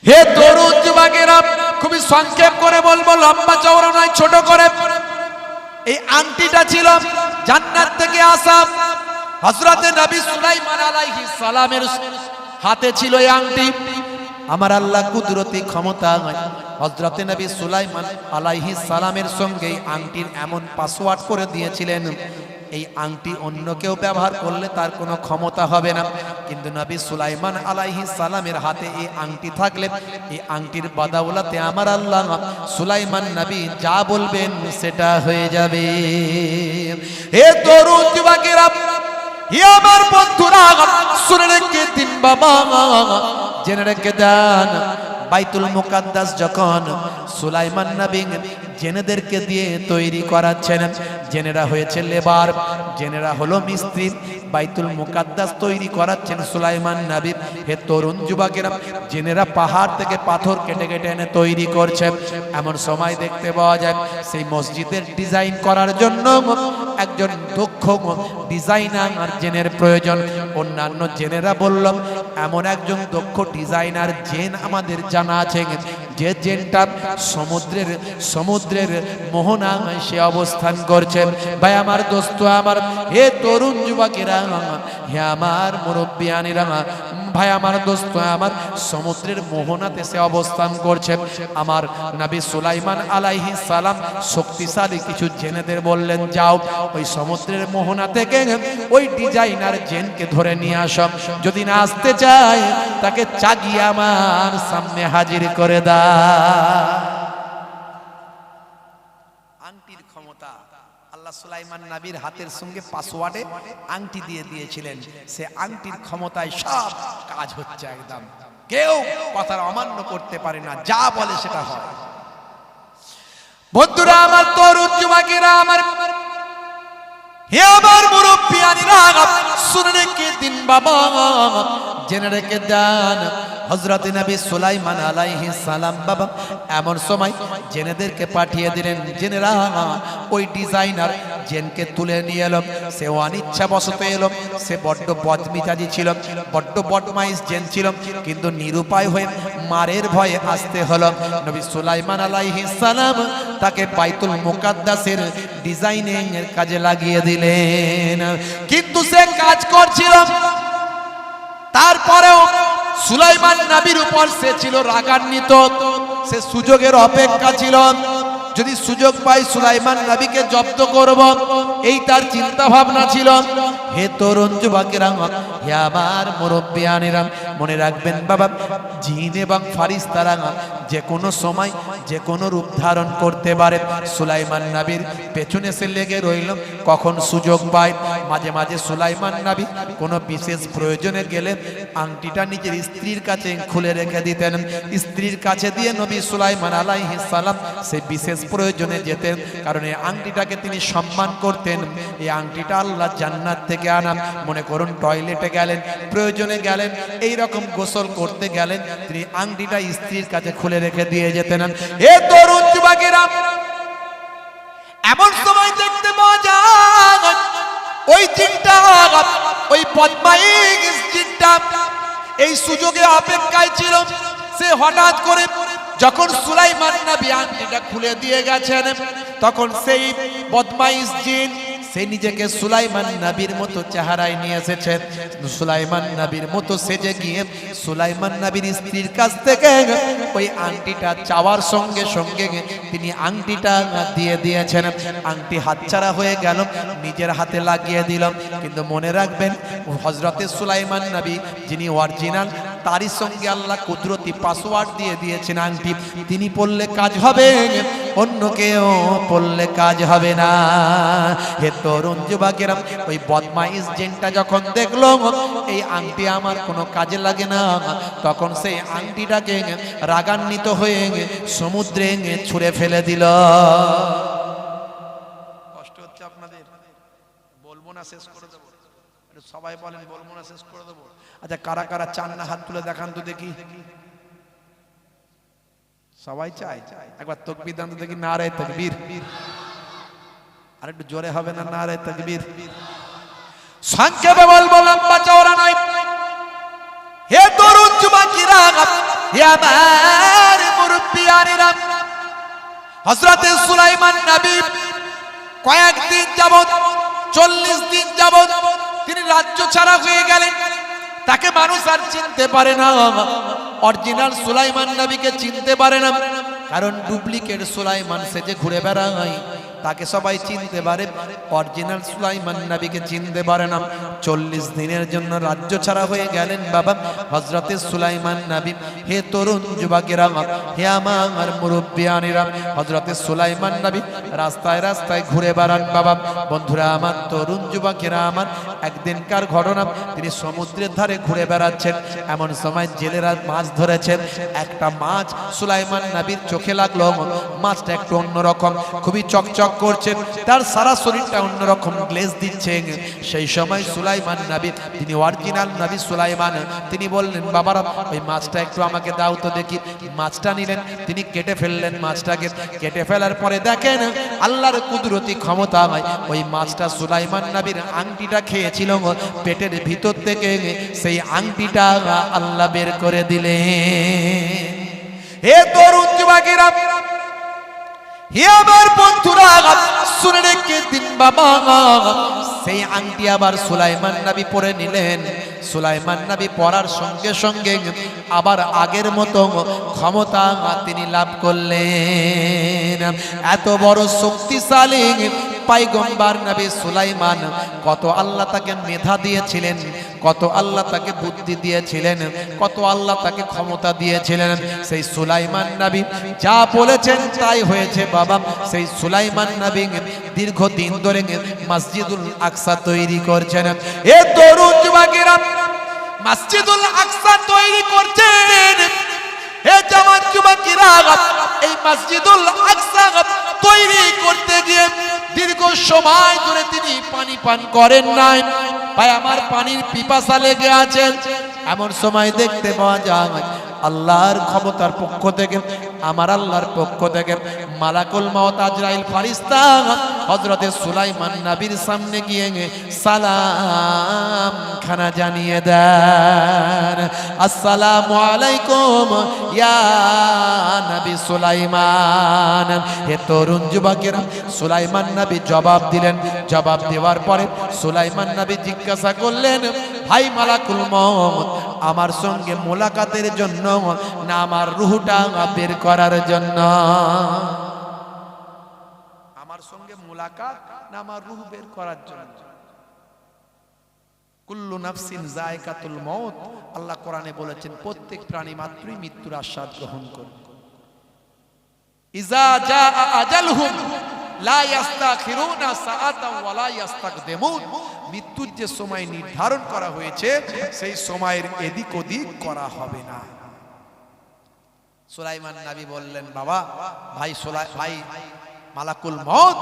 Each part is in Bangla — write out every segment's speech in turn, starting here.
হে তরুণ যুবকেরা, খুবই সংক্ষেপ করে বলবো, লম্বা চওড়া নয়, ছোট করে। এই আংটিটা ছিল জান্নাত থেকে আসা। হযরতে নবী সুলাইমান আলাইহিস সালামের হাতে ছিল এই আংটি। আমার আল্লাহ কুদরতি ক্ষমতা, হযরতে নবী সুলাইমান আলাইহিস সালামের সঙ্গে এই আংটির এমন পাসওয়ার্ড করে দিয়েছিলেন, এই আংটি অন্য কেউ ব্যবহার করলে তার কোনো ক্ষমতা হবে না। কিন্তু নবী সুলাইমান আলাইহিস সালামের হাতে এই আংটি থাকলে, এই আংটির বদৌলতে আমার আল্লাহ সুলাইমান নবী যা বলবেন সেটা হয়ে যাবে। হে তরুণ যুবকেরা, হে আমার বন্ধুরা, শুনে রেখে দিন বাবা, জেনে রেখে দেন, বাইতুল মুকাদ্দাস যখন সুলাইমান নবী জেনেদেরকে দিয়ে তৈরি করাচ্ছেন, জেনেরা হয়েছে লেবার, জেনেরা হলো মিস্ত্রি, বাইতুল মুকাদ্দাস তৈরি করাচ্ছেন সুলাইমান নবী। হে তরুণ যুবকেরা, জেনেরা পাহাড় থেকে পাথর কেটে কেটে এনে তৈরি করছে। এমন সময় দেখতে পাওয়া যায় সেই মসজিদের ডিজাইন করার জন্য একজন দক্ষ ডিজাইনার জেনের প্রয়োজন। অন্যান্য জেনেরা বলল, এমন একজন দক্ষ ডিজাইনার জেন আমাদের জানা আছে, যে জেনটা সমুদ্রের মোহনায় সে অবস্থান করছে। ভাই আমার, দোস্ত আমার, হে তরুণ যুবকেরা, হে আমার মুরব্বিয়ানিরা, ভাই আমার, দোস্ত আমার, সমুদ্রের মোহনাতে সে অবস্থান করছে। আমার নবী সুলাইমান আলাইহিস সালাম শক্তিশালী কিছু জেনেদের বললেন, যাও ওই সমুদ্রের মোহনা থেকে ওই ডিজাইনার জেনকে ধরে নিয়ে আসো। যদি না আসতে চায় তাকে চাগিয়ে আমার সামনে হাজির করে দাও। আংটির ক্ষমতা আল্লাহ সুলাইমান নবীর হাতের সঙ্গে পাসওয়ার্ডে আংটি দিয়ে দিয়েছিলেন। সে আংটির ক্ষমতায় সব কাজ হচ্ছে একদম, কেউ কথার অমান্য করতে পারে না, যা বলে সেটা হয়। বন্ধুরা আমার, তরুণ যুবকেরা আমার, হে আমার মুরব্বিয়ানিরা, শুনে রেখে দিন বাবা, জেনে রেখে দেন, হযরতে নবী সুলাইমান আলাইহিস সালাম বাবা এমন সময় জেনেদেরকে পাঠিয়ে দিলেন। জেনেরা ওই ডিজাইনার জেনকে তুলে নিয়ে এলো। সে অনিচ্ছা বশত এলো, সে বড্ড বদমিজাজি ছিল, বড্ড বদমাইশ জেন ছিল, কিন্তু নিরুপায় হয়ে মারের ভয়ে আসতে হলো। নবী সুলাইমান আলাইহিস সালাম তাকে বাইতুল মুকাদ্দাসের ডিজাইনিং এর কাজে লাগিয়ে দিলেন। কিন্তু সে কাজ করছিল, তারপরেও সুলাইমান নবীর উপর সে ছিল রাগান্বিত। সে সুযোগের অপেক্ষা ছিল, যদি সুযোগ পাই সুলাইমান নবীকে জব্দ করব, এই তার চিন্তা ভাবনা ছিল। হে তরুণ যুবকেরা, হে আমার মুরব্বিয়ানেরা, মনে রাখবেন বাবা, জিন এবং ফারিস্তারা যে কোনো সময় যে কোনো রূপ ধারণ করতে পারে। সুলাইমান নবীর পেছনে সে লেগে রইল, কখন সুযোগ পায়। মাঝে মাঝে সুলাইমান নবী কোনো বিশেষ প্রয়োজনে গেলে আংটিটা নিজের স্ত্রীর কাছে খুলে রেখে দিতেন। স্ত্রীর কাছে দিয়ে নবী সুলাইমান আলাইহিস সালাম সে বিশেষ প্রয়োজনে যেতেন, কারণ এই আংটিটাকে তিনি সম্মান করতেন। এই আংটিটা আল্লাহ জান্নাত থেকে আনা। মনে করুন টয়লেটে গেলেন, প্রয়োজনে গেলেন, এই রকম গোসল করতে গেলেন, তিনি আংটিটা স্ত্রীর কাছে খুলে রেখে দিয়ে যেতেন। এ তরুণ যুবকেরা, এমন সময় দেখতে পাওয়া যায় ওই জিনটা, ওই বদমাইশ জিনটা এই সুযোগে অপেক্ষায় ছিল। সে হঠাৎ করে যখন সুলাইমান নবী আংটিটা খুলে দিয়ে গেছেন, তখন সেই বদমাইশ জিন সে নিজেকে সুলাইমান নবীর মতো চেহারায় নিয়ে এসেছে। সুলাইমান নবীর মতো সেজে গিয়ে সুলাইমান নবীর স্ত্রীর কাছ থেকে ওই আংটিটা চাওয়ার সঙ্গে সঙ্গে তিনি আংটিটা দিয়ে দিয়েছেন। আংটি হাতছাড়া হয়ে গেল, নিজের হাতে লাগিয়ে দিল। কিন্তু মনে রাখবেন, হযরতে সুলাইমান নবী যিনি অরিজিনাল, তারই সঙ্গে আল্লাহ কুদরতি পাসওয়ার্ড দিয়ে দিয়েছেন আংটি। তিনি পড়লে কাজ হবে, অন্য কেউ পড়লে কাজ হবে না। হে তরুণ যুবকেরা, ওই বদমাইশ জিনটা যখন দেখলো এই আংটি আমার কোনো কাজে লাগে না, তখন সেই আংটিটাকে রাগান্বিত হয়ে সমুদ্রে ছুঁড়ে ফেলে দিল। কষ্ট হচ্ছে আপনাদের? বলবো না, শেষ করে দেবো? সবাই বলেন বলবো না, শেষ করে দেবো? আচ্ছা, কারা কারা চান না হাত তুলে দেখান তো দেখি। সবাই চাই? একবার তাকবীর দান তো দেখি। নারে তাকবীর। আর একটু জোরে হবে না? নারে তাকবীর। সংক্ষেপে বলবো, লম্বা চওড়া নয়। হে তরুণ যুবকেরা, হে আমার মুরব্বিয়ানেরা, হযরতে সুলাইমান নবী কয়েকদিন যাবত 40 দিন যাবত তিনি রাজ্য ছাড়া হয়ে গেলেন। তাকে মানুষ আর চিনতে পারে না, অরিজিনাল সুলাইমান নবীকে চিনতে পারে না, কারণ ডুপ্লিকেট সুলাইমান সেজে ঘুরে বেড়ায়। তাকে সবাই চিনতে পারে, অরিজিনাল সুলাইমান নবীকে চিনতে পারে না। 40 দিনের জন্য রাজ্য ছাড়া হয়ে গেলেন বাবা হযরতে সুলাইমান নবী। হে তরুণ যুবকেরা, হে আমার মুরব্বিয়ানেরা, হযরতে সুলাইমান নবী রাস্তায় রাস্তায় ঘুরে বেড়ান বাবা। বন্ধুরা আমার, তরুণ যুবকেরা আমার, একদিনকার ঘটনা, তিনি সমুদ্রের ধারে ঘুরে বেড়াচ্ছেন। এমন সময় জেলেরা মাছ ধরেছেন। একটা মাছ সুলাইমান নবীর চোখে লাগলো। মাছটা একটু অন্যরকম, খুবই চকচক করছে, তার সারা শরীরটা অন্যরকম গ্লেজ দিচ্ছে। সেই সময় সুলাইমান নবী, তিনি অরিজিনাল নবী সুলাইমান, তিনি বললেন বাবারা ওই মাছটা একটু আমাকে দাও তো দেখি। মাছটা নিলেন, তিনি কেটে ফেললেন। মাছটাকে কেটে ফেলার পরে দেখেন আল্লাহর কুদরতি ক্ষমতা, ওই মাছটা সুলাইমান নবীর আংটিটা খেয়েছিল। পেটের ভিতর থেকে সেই আংটিটা আল্লাহ বের করে দিলেন। হে তরুণ যুবকেরা, হে আমার বন্ধুরা, শুনে রেখে দিন বাবা, সেই আংটি আবার সুলাইমান নবী পরে নিলেন। সুলাইমান নবী পরার সঙ্গে সঙ্গে আবার আগের মতো ক্ষমতা তিনি লাভ করলেন। এত বড় শক্তিশালী পয়গম্বর নবী সুলাইমান, কত আল্লাহ তাকে মেধা দিয়েছিলেন, কত আল্লাহ তাকে বুদ্ধি দিয়েছিলেন, কত আল্লাহ তাকে ক্ষমতা দিয়েছিলেন। সেই সুলাইমান নবী যা বলেছেন তাই হয়েছে বাবা। সেই সুলাইমান নবী দীর্ঘদিন ধরে মসজিদুল আকসা তৈরি করছেন। এ তরুণ যুবকেরা, মসজিদুল আকসা তৈরি করছেন। হে জওয়ান যুবকেরা, এই মসজিদুল আকসা তৈরি করতে গিয়ে দীর্ঘ সময় ধরে তিনি পানি পান করেন নাই। ভাই আমার, পানির পিপাসা লেগে আছে। এমন সময় দেখতে পাওয়া যায় আল্লাহর ক্ষমতার পক্ষ থেকে, আমার আল্লাহর পক্ষ থেকে মালাকুল মউত আজরাইল ফেরেশতা হযরতে সুলাইমান নবীর সামনে গিয়ে সালাম খানা জানিয়ে দেন। আসসালামু আলাইকুম ইয়া নবী সুলাইমান। হে তরুণ যুবকেরা, সুলাইমান নবী জবাব দিলেন। জবাব দেওয়ার পরে সুলাইমান নবী জিজ্ঞাসা করলেন, ভাই মালাকুল মউত, আমার সঙ্গে মোলাকাতের জন্য না আমার রূহটা বের করার জন্য? আমার সঙ্গে মোলাকাত না আমার রূহ বের করার জন্য? কুল্লু নাফসিন যায়কাতুল মউত, আল্লাহ কোরআনে বলেছেন প্রত্যেক প্রাণী মাত্রই মৃত্যুর আস্বাদ গ্রহণ করে। ইজা জা আজালহুম লা ইস্তাখিরুনা সাআতান ওয়া লা ইস্তাকদিমুন। মৃত্যুর যে সময় নির্ধারণ করা হয়েছে সেই সময়ের এদিক ওদিক করা হবে না। সুলাইমান নবী বললেন, বাবা ভাই মালাকুল মউত,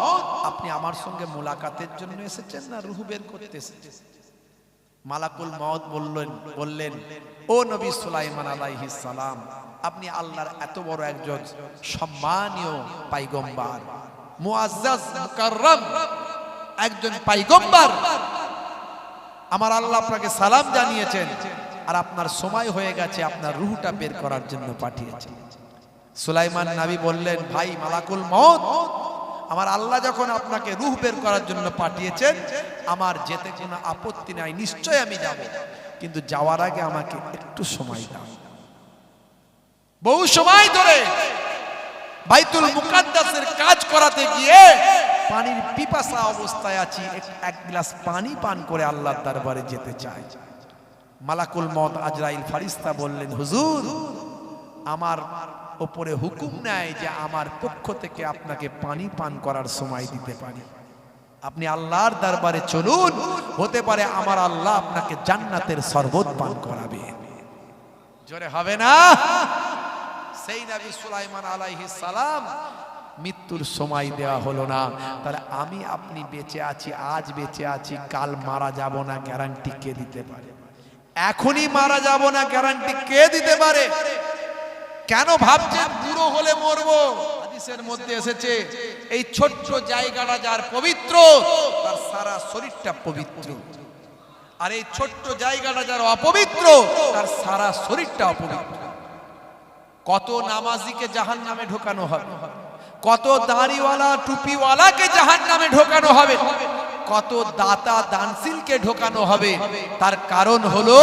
আপনি আমার সঙ্গে মোলাকাতের জন্য এসেছেন না রূহ বের করতে এসেছেন? মালাকুল মউত বললেন, ও নবী সুলাইমান আলাইহিস সালাম, আপনি আল্লাহর এত বড় একজন সম্মানীয় পয়গম্বর, মুআজ্জাজ মুকাররম একজন পয়গম্বর, আমার আল্লাহ আপনাকে সালাম জানিয়েছেন, আর আপনার সময় হয়ে গেছে, আপনার রূহটা বের করার জন্য পাঠিয়েছেন। সুলাইমান নবী বললেন, ভাই মালাকুল মউত, আমার আল্লাহ যখন আপনাকে রূহ বের করার জন্য পাঠিয়েছেন, আমার যেতে কোনো আপত্তি নাই, নিশ্চয় আমি যাব, কিন্তু যাওয়ার আগে আমাকে একটু সময় দাও। বহু সময় ধরে বাইতুল মুকাদ্দাসের কাজ করাতে গিয়ে পানির পিপাসা অবস্থায় আছি, এক গ্লাস পানি পান করে আল্লাহর দরবারে যেতে চাই। মালাকুল মউত আজরাইল ফেরেশতা বললেন, হুজুর, আমার উপরে হুকুম নাই যে আমার পক্ষ থেকে আপনাকে পানি পান করার সময় দিতে পারি। আপনি আল্লাহর দরবারে চলুন, হতে পারে আমার আল্লাহ আপনাকে জান্নাতের শরবত পান করাবে। জোরে হবে না? সেই নবী সুলাইমান আলাইহিস সালাম মৃত্যুর সময় দেওয়া হলো না। তাহলে আমি আপনি বেঁচে আছি, আজ বেঁচে আছি, কাল মারা যাব না, গ্যারান্টি কে দিতে পারে? এখনই মারা যাব না, গ্যারান্টি কে দিতে পারে? কেন ভাবছেন বুড়ো হলে মরবো? হাদিসের মধ্যে এসেছে এই ছোট্ট জায়গাটা যার পবিত্র, তার সারা শরীরটা পবিত্র, আর এই ছোট্ট জায়গাটা যার অপবিত্র, তার সারা শরীরটা অপবিত্র। কত নামাজিকে জাহান্নামে ঢোকানো হবে, কত দাড়িওয়ালা টুপিওয়ালাকে জাহান্নামে ঢোকানো হবে, কত দাতা দানশীলকে ঢোকানো হবে। তার কারণ হলো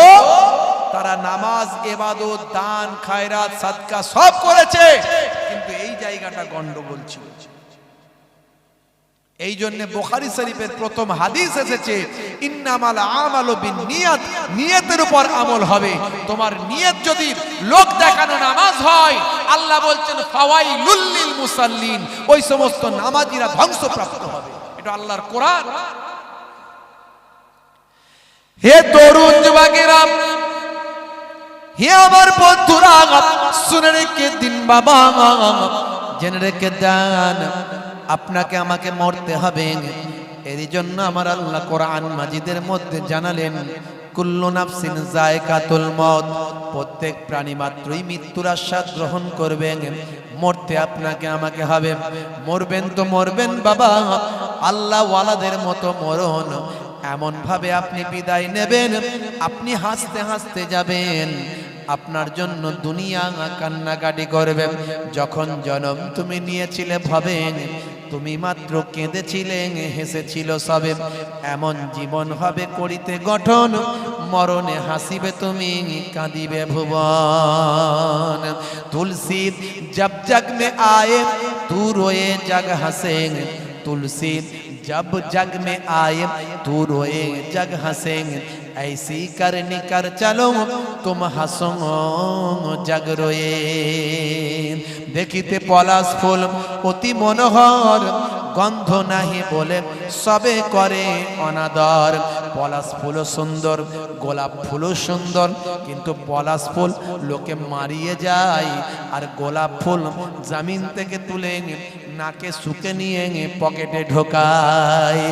তারা নামাজ, ইবাদত, দান, খায়রাত, সাদকা সব করেছে, কিন্তু এই জায়গাটা গন্ডগোল ছিল। এই জন্য বুখারী শরীফের প্রথম হাদিস এসেছে, ইন্নামাল আমালু বিন্নিয়াত, নিয়তের উপর আমল হবে। তোমার নিয়ত যদি লোক দেখানো নামাজ হয়, আল্লাহ বলছেন ফাওয়াইলুল লিল মুসাল্লিন, ওই সমস্ত নামাজীরা ধ্বংসপ্রাপ্ত হবে। এটা আল্লাহর কোরআন। হে তরুণ যুবকেরা, হে আমার বন্ধুরা, শুনে রেখে দিন বাবা, জেনে রেখে দেন, আপনাকে আমাকে মরতে হবে। এর জন্য আমার আল্লাহ কোরআন মাজিদের মধ্যে জানালেন, কুল্লু নাফসিন যায়কাতুল মউত, প্রত্যেক প্রাণী মাত্রই মৃত্যুর আস্বাদ গ্রহণ করবেন। মরতে আপনাকে আমাকে হবে। মরবেন তো মরবেন বাবা, আল্লাহ ওয়ালাদের মতো মরণ। এমন ভাবে আপনি বিদায় নেবেন, আপনি হাসতে হাসতে যাবেন। আপনার জন্য দুনিয়া কান্নাকাটি করবে। যখন জন্ম তুমি নিয়েছিলে ভাবেন, তুমি মাত্র কেঁদেছিলে, হেসেছিল সবে। এমন জীবন হবে করিতে গঠন, মরণে হাসিবে তুমি, কাঁদিবে ভুবন। তুলসী জব জগ মে আয়ে, তু রোয়ে জগ হাসে। तुलसी जब जग में आए तू रोए जग हंसे। ऐसी करनी कर चलो तुम हंसो जग रोए। देखिते पलाश फूल অতি মনোহর, গন্ধ নাহি বলে সবে করে অনাদর। পলাশ ফুল সুন্দর, গোলাপ ফুল সুন্দর, কিন্তু পলাশ ফুল লোকে মারিয়ে যায়, আর গোলাপ ফুল জমিন থেকে তুলে নাকে শুকে নিয়ে পকেটে ঢোকায়।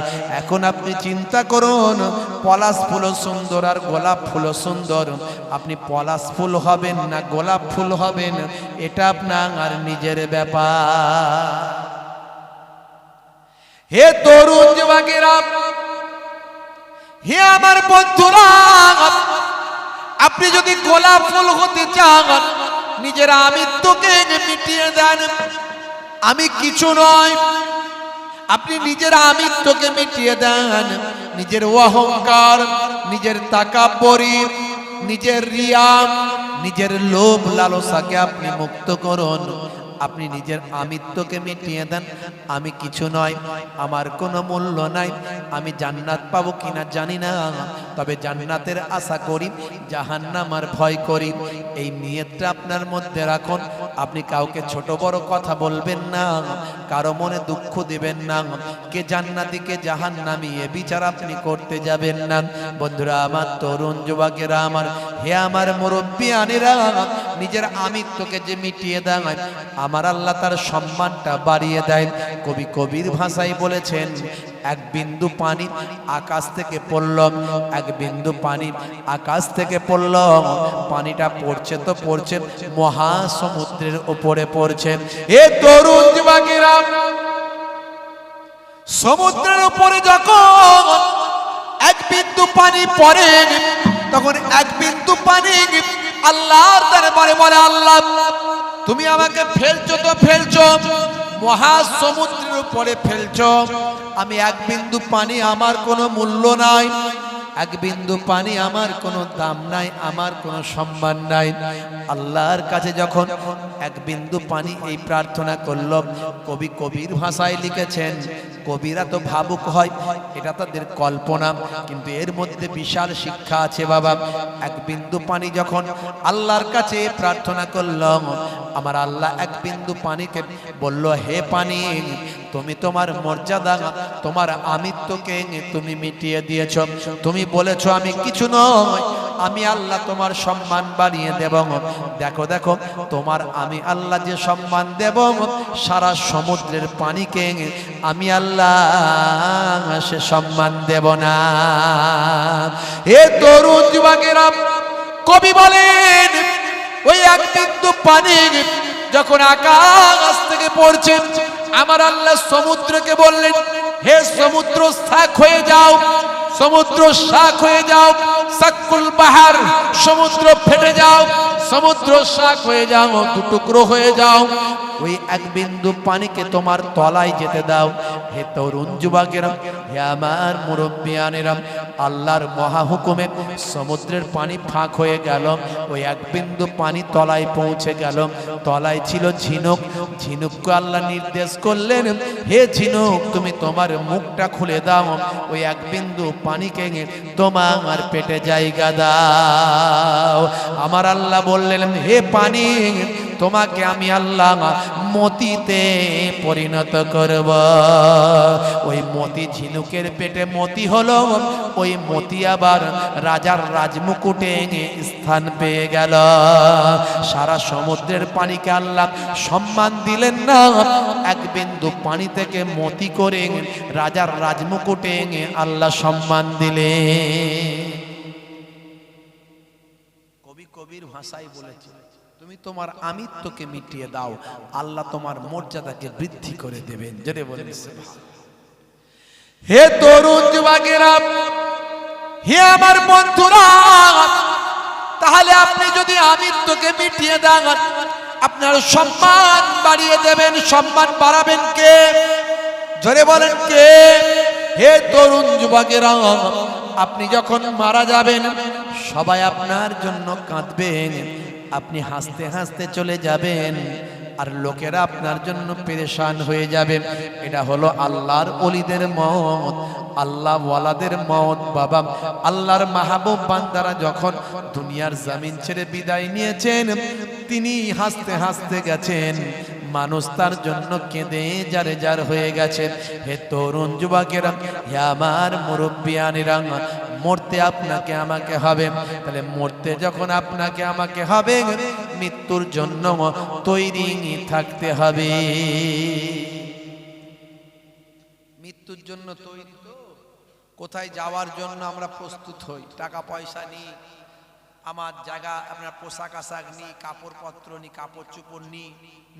এখন আপনি চিন্তা করুন, পলাশ ফুল সুন্দর আর গোলাপ ফুল সুন্দর, আপনি পলাশ ফুল হবেন না গোলাপ ফুল হবেন, এটা আপনার নিজের ব্যাপার। হে তরুণ যুবকেরা, হে আমার বন্ধুরা, আপনি যদি গোলাপ ফুল হতে চান, নিজের আমিত্বকে মিটিয়ে দেন। আমি কিছু নয়, আপনি নিজের আমিত্বকে মিটিয়ে দেন। নিজের অহংকার, নিজের তাকাব্বুরি, নিজের রিয়া, নিজের লোভ লালসাকে আপনি মুক্ত করুন। আপনি নিজের আমিত্বকে মিটিয়ে দেন। আমি কিছু নয়, আমার কোনো মূল্য নাই, আমি জান্নাত পাবো কিনা জানি না, তবে জান্নাতের আশা করি, জাহান্নামের ভয় করি। এই নিয়তটা আপনার মধ্যে রাখুন। আপনি কাউকে ছোট বড় কথা বলবেন না, কারো মনে দুঃখ দিবেন না, কে জান্নাতি কে জাহান্নামী এ বিচার আপনি করতে যাবেন না। বন্ধুরা আমার, তরুণ যুবকেরা আমার, হে আমার মুরব্বিয়ানেরা, নিজের আমিত্বকে যে মিটিয়ে দেয়, আমার আল্লাহ তার সম্মানটা বাড়িয়ে দেয়। কবি কবির ভাষায় বলেছেন, এক বিন্দু পানি আকাশ থেকে পড়ল, এক বিন্দু পানি আকাশ থেকে পড়ল, পানিটা পড়ছে তো পড়ছে, মহাসমুদ্রের উপরে পড়ছে। এ তরুণ যুবকেরা, সমুদ্রের উপরে যখন এক বিন্দু পানি পড়ে, তখন এক বিন্দু পানি আল্লাহর দরবারে বলে, আল্লাহ তুমি আমাকে ফেলছো তো ফেলছো, মহাসমুদ্রের উপরে ফেলছো, আমি এক বিন্দু পানি, আমার কোনো মূল্য নাই, এক বিন্দু পানি আমার কোনো দাম নাই, আমার কোনো সম্মান নাই। আল্লাহর কাছে যখন এক বিন্দু পানি এই প্রার্থনা করল, কবি কবির ভাষায় লিখেছেন, কবিরা তো ভাবুক হয়, এটা তাদের কল্পনা, কিন্তু এর মধ্যে বিশাল শিক্ষা আছে বাবা। এক বিন্দু পানি যখন আল্লাহর কাছে প্রার্থনা করল, আমার আল্লাহ এক বিন্দু পানিকে বলল, হে পানি, তুমি তোমার মর্যাদা, তোমার আমিত্বকে তুমি মিটিয়ে দিয়েছ। তুমি বলেছ আমি কিছু নয়, আমি আল্লাহ তোমার সম্মান বাড়িয়ে দেব। দেখো দেখো, তোমার আমি আল্লাহ যে সম্মান দেব, সারা সমুদ্রের পানিকে আমি আল্লাহ সে সম্মান দেব না। হে তরুণ যুবকেরা, কবি বলেন, ওই এক বিন্দু পানি যখন আকাশ থেকে পড়ছে, আমার আল্লাহ সমুদ্রকে বললেন, হে সমুদ্র শাক হয়ে যাও, সমুদ্র শাক হয়ে যাও, সাকুল বাহার, সমুদ্র ফেটে যাও, সমুদ্র শাক হয়ে যাও, দু টুকরো হয়ে যাও, ওই এক বিন্দু পানিকে তোমার তলায় যেতে দাও। হে তরুণ যুবকেরা, হে আমার মুরব্বিয়ানেরা, আল্লাহর মহা হুকুমে সমুদ্রের পানি ফাঁক হয়ে গেল, ওই এক বিন্দু পানি তলায় পৌঁছে গেল। তলায় ছিল ঝিনুক। ঝিনুককে আল্লাহ নির্দেশ করলেন, হে ঝিনুক তুমি তোমার মুখটা খুলে দাও, ওই এক বিন্দু পানিকে তোমার পেটে জায়গা দাও। আমার আল্লাহ বললেন, হে পানি তোমাকে আমি আল্লাহ মতিতে পরিণত করব। ওই মতি ঝিনুকের পেটে মতি হলো, ওই মতি আবার রাজার রাজমুকুটে স্থান পেয়ে গেল। সারা সমুদ্রের পানিকে আল্লাহ সম্মান দিলেন না, এক বিন্দু পানি থেকে মতি করে রাজার রাজমুকুটে আল্লাহ সম্মান দিলেন। কবি কবির ভাষায় বলেছে, তুমি তোমার আমিত্বকে মিটিয়ে দাও, আল্লাহ তোমার মর্যাদাকে বৃদ্ধি করে দেবেন। জোরে বলেন সুবহানাল্লাহ। হে তরুণ যুবকেরা, হে আমার বন্ধুরা, তাহলে আপনি যদি আমিত্বকে মিটিয়ে দেন, আপনার সম্মান বাড়িয়ে দেবেন। সম্মান বাড়াবেন কে? জোরে বলেন কে? হে তরুণ যুবকেরা, আপনি যখন মারা যাবেন সবাই আপনার জন্য কাঁদবেন, আপনি হাসতে হাসতে চলে যাবেন, আর লোকেরা আপনার জন্য পেরেশান হয়ে যাবে। এটা হলো আল্লাহর ওলিদের মওত, আল্লাহ ওয়ালাদের মওত। বাবা, আল্লাহর মাহবুব বান্দারা যখন দুনিয়ার জমিন ছেড়ে বিদায় নিয়েছেন, তিনি হাসতে হাসতে গেছেন, মানুষ তার জন্য কেঁদে জারে জার হয়ে গেছে। হে তরুণ যুবকেরা, হে আমার মুরব্বিয়ানেরা, মরতে আপনাকে আমাকে হবে। তাহলে মরতে যখন আপনাকে আমাকে হবে, মৃত্যুর জন্য তৈরি থাকতে হবে। মৃত্যুর জন্য তৈরি তো? কোথায় যাওয়ার জন্য আমরা প্রস্তুত হই, টাকা পয়সা নিই, আমার জায়গা আমরা পোশাক আশাক নিই, কাপড় পত্র নিই, কাপড় চোপড়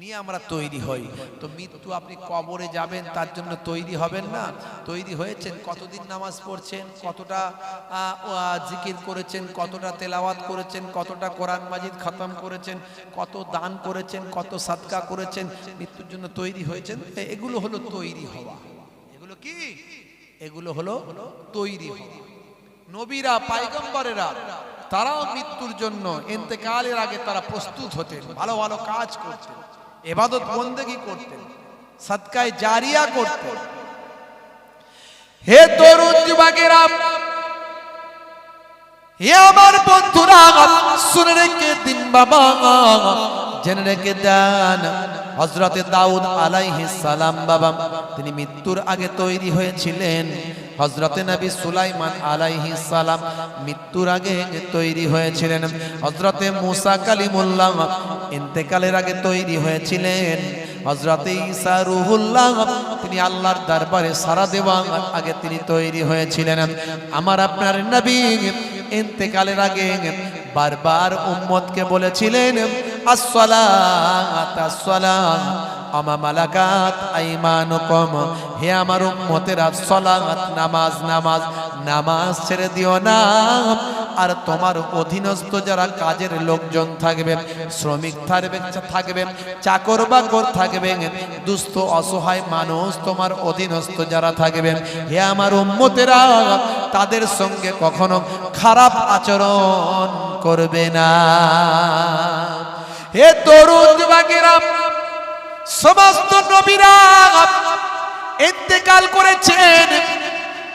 নিয়ে আমরা তৈরি হই। তো মৃত্যু আপনি কবরে যাবেন, তার জন্য তৈরি হবেন না? তৈরি হয়েছেন? কতদিন নামাজ পড়ছেন, কতটা জিকির করেছেন, কতটা তেলাওয়াত করেছেন, কতটা কোরআন মাজিদ খতম করেছেন, কত দান করেছেন, কত সাদকা করেছেন, মৃত্যুর জন্য তৈরি হয়েছেন। এগুলো হলো তৈরি হওয়া। এগুলো কি? এগুলো হলো তৈরি হওয়া। নবীরা, পায়গম্বরেরা, তারাও মৃত্যুর জন্য ইন্তেকালের আগে তারা প্রস্তুত হতেন, ভালো ভালো কাজ করতেন, ইবাদত বন্দেগী করতেন, সাদকায়ে জারিয়া করতেন। হে তরুণ যুবকেরা, হে আমার বন্ধুরা, শুনে রেখে দিন বাবা, জেনে রেখে দেন, হযরতে দাউদ আলাইহিস সালাম বাবা, তিনি মৃত্যুর আগে তৈরি হয়েছিলেন। হযরতে নবী সুলাইমান আলাইহিস সালাম মৃত্যুর আগে তৈরি হয়েছিলেন। হযরতে মুসা কালিমুল্লাহ ইন্তেকালের আগে তৈরি হয়েছিলেন। হযরতে ঈসা রূহুল্লাহ তিনি আল্লাহর দরবারে সারা দেওয়ার আগে তিনি তৈরি হয়েছিলেন। আমার আপনার নবী ইন্তেকালের আগে বারবার উম্মতকে বলেছিলেন, আসসালাত আসসালাত আমা মালাকাত আইমানুকুম, হে আমার উম্মতেরা, সালাত নামাজ নামাজ নামাজ ছেড়ে দিও না। আর তোমার অধীনস্থ যারা কাজের লোকজন থাকবে, শ্রমিক থাকবে, চাকর বাকর থাকবে, দুস্থ অসহায় মানুষ তোমার অধীনস্থ যারা থাকবেন, হে আমার উম্মতেরা, তাদের সঙ্গে কখনো খারাপ আচরণ করবে না। হে তরুণ যুবকেরা, সমস্ত নবীরা ইন্তেকাল করেছেন,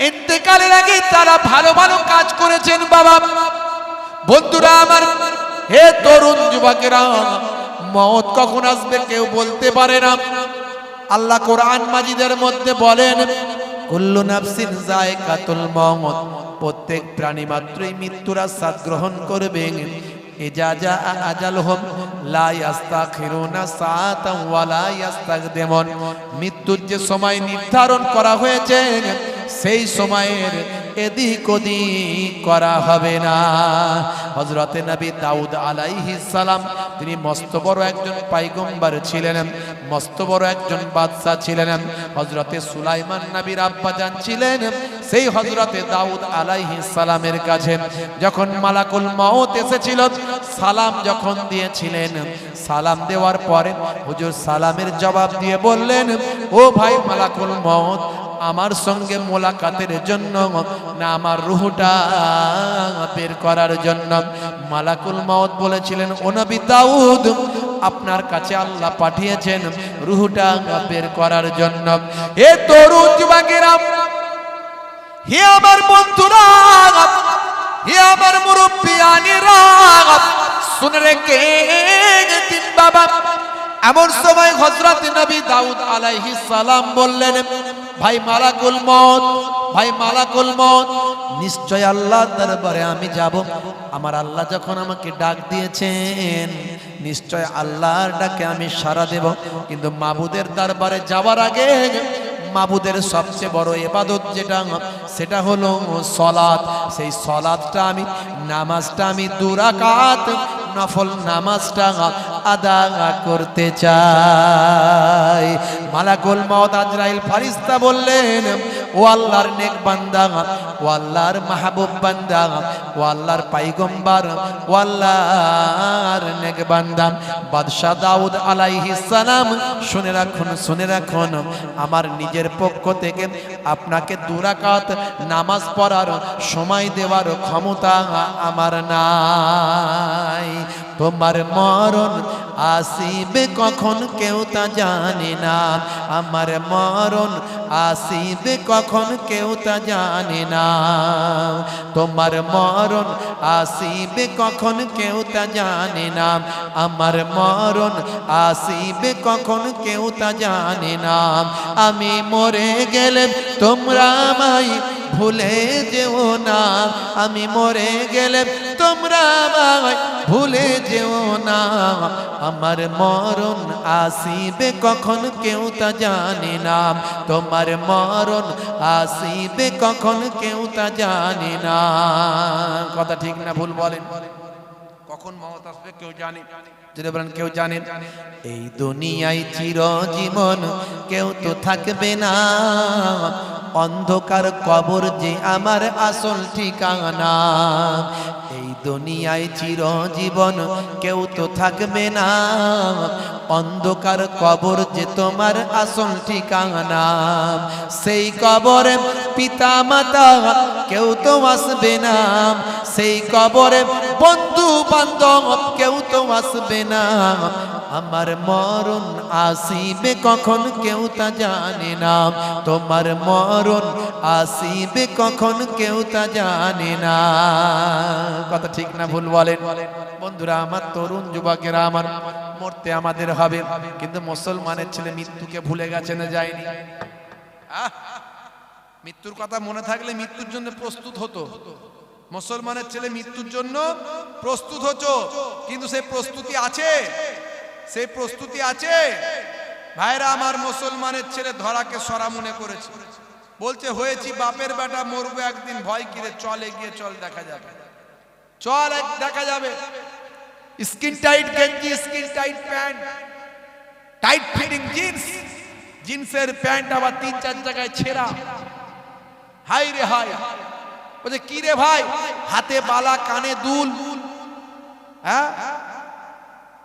ইন্তেকালের আগে তারা ভালো ভালো কাজ করেছেন। বাবা বন্ধুরা আমার, হে তরুণ যুবকেরা, মওত কখন আসবে কেউ বলতে পারে না। আল্লাহ কোরআন মাজিদের মধ্যে বলেন, কুল্লু নাফসিন যায়কাতুল মওত, প্রত্যেক প্রাণী মাত্রই মৃত্যুর আস্বাদ গ্রহণ করবে। ইজা জা আজালহুম লা ইস্তাখিরুনা সাআতান ওয়া লা ইস্তাকদিমুন, মৃত্যুর যে সময় নির্ধারণ করা হয়েছে সেই সময়ের এদিক ওদিক করা হবে না। হযরতে নবী দাউদ আলাইহিস সালাম তিনি মস্ত বড় একজন পয়গম্বর ছিলেন, মস্ত বড় একজন বাদশা ছিলেন। হযরতে সুলাইমান নবীর আব্বাজান ছিলেন। সেই হযরতে দাউদ আলাইহিস সালামের কাছে যখন মালাকুল মউত এসেছিল, সালাম যখন দিয়েছিলেন, সালাম দেওয়ার পরে হুজুর সালামের জবাব দিয়ে বললেন, ও ভাই মালাকুল মউত, আমার সঙ্গে মোলাকাতের জন্য না আমার রূহটা বের করার জন্য? মালাকুল মউত বলেছিলেন, ও নবী দাউদ, আপনার কাছে আল্লাহ পাঠিয়েছেন রূহটা বের করার জন্য। এ তরুণ যুবকেরা, হে আমার বন্ধুরা, হে আমার মুরব্বিয়ানেরা, শুনে রেখে দিন বাবা। এমন সময় হযরত নবী দাউদ আলাইহিস সালাম বললেন, ভাই মালাকুল মউত, ভাই মালাকুল মউত, নিশ্চয় আল্লাহর দরবারে আমি যাব। আমার আল্লাহ যখন আমাকে ডাক দিয়েছেন, নিশ্চয় আল্লাহর ডাকে আমি সাড়া দেব। কিন্তু মাবুদের দরবারে যাওয়ার আগে মাবুদের সবচেয়ে বড় ইবাদত যেটা, সেটা হলো সালাত। সেই সালাতটা আমি, নামাজটা আমি 2 রাকাত নফল নামাজটা আদা করতে চাই। মালাকুল মউত আজরাইল ফেরেশতা বললেন, ও আল্লাহর নেক বান্দা, ও আল্লাহর মাহবুব বান্দা, ও আল্লাহর পয়গম্বর, ও আল্লাহর নেক বান্দা বাদশা দাউদ আলাইহিস সালাম, শুনে রাখুন, শুনে রাখুন, আমার নিজের পক্ষ থেকে আপনাকে 2 রাকাত নামাজ পড়ার সময় দেওয়ার ক্ষমতা আমার নাই। তোমার মরণ আসিবে কখন কেউ তা জানে না, আমার মরণ আসিবে কখন কেউ তা জানে না। তোমার মরণ আসিবে কখন কেউ তা জানে না, আমার মরণ আসিবে কখন কেউ তা জানে না। আমি মরে গেলে তোমরা আমায় ভুলে যেও না, আমি মরে গেলে তোমরা আমায় ভুলে যেও না। আমার মরণ আসিবে কখন কেউ তা জানে না, তোমার মরণ আসিবে কখন কেউ তা জানে না। কথা ঠিক না ভুল বলেন? কখন মওত আসবে কেউ জানে? যদি বলেন কেউ জানেন? এই দুনিয়ায় চিরজীবন কেউ তো থাকবে না, অন্ধকার কবর যে আমার আসল ঠিকানা। এই দুনিয়ায় চিরজীবন কেউ তো থাকবে না, অন্ধকার কবর যে তোমার আসল ঠিকানা। সেই কবরে পিতা মাতা কেউ তো আসবে না, সেই কবরে বন্ধু বান্ধব কেউ তো আসবে না। আমার মরণ আসিবে কখন কেউ তা জানে না, তোমার মরণ আসিবে কখন কেউ তা জানে না। কথা ঠিক না ভুল বলেন? বন্ধুরা আমার, তরুণ যুবকেরা আমার, মরতে আমাদের হবে, কিন্তু মুসলমানের ছেলে মৃত্যুকে ভুলে গেছে না যায়নি? মৃত্যুর কথা মনে থাকলে মৃত্যুর জন্য প্রস্তুত হতো। মুসলমানের ছেলে মৃত্যুর জন্য প্রস্তুত হতো, কিন্তু সেই প্রস্তুতি আছে? সেই প্রস্তুতি আছে? ভাইরা আমার, মুসলমানের ছেলে ধরাকে সরা মনে করেছে, বলছে হয়েছি বাপের বেটা, মরবো একদিন, ভয় কিরে, চল এগিয়ে চল, দেখা যাবে, চল দেখা যাবে। স্কিন টাইট গেঞ্জি, skin tight pant, tight fitting jeans, জিন্সের প্যান্ট আবার 3-4 জায়গায় ছেঁড়া। হাই রে হাই, বলছে কি রে ভাই, হাতে বালা, কানে দুল, হ্যাঁ,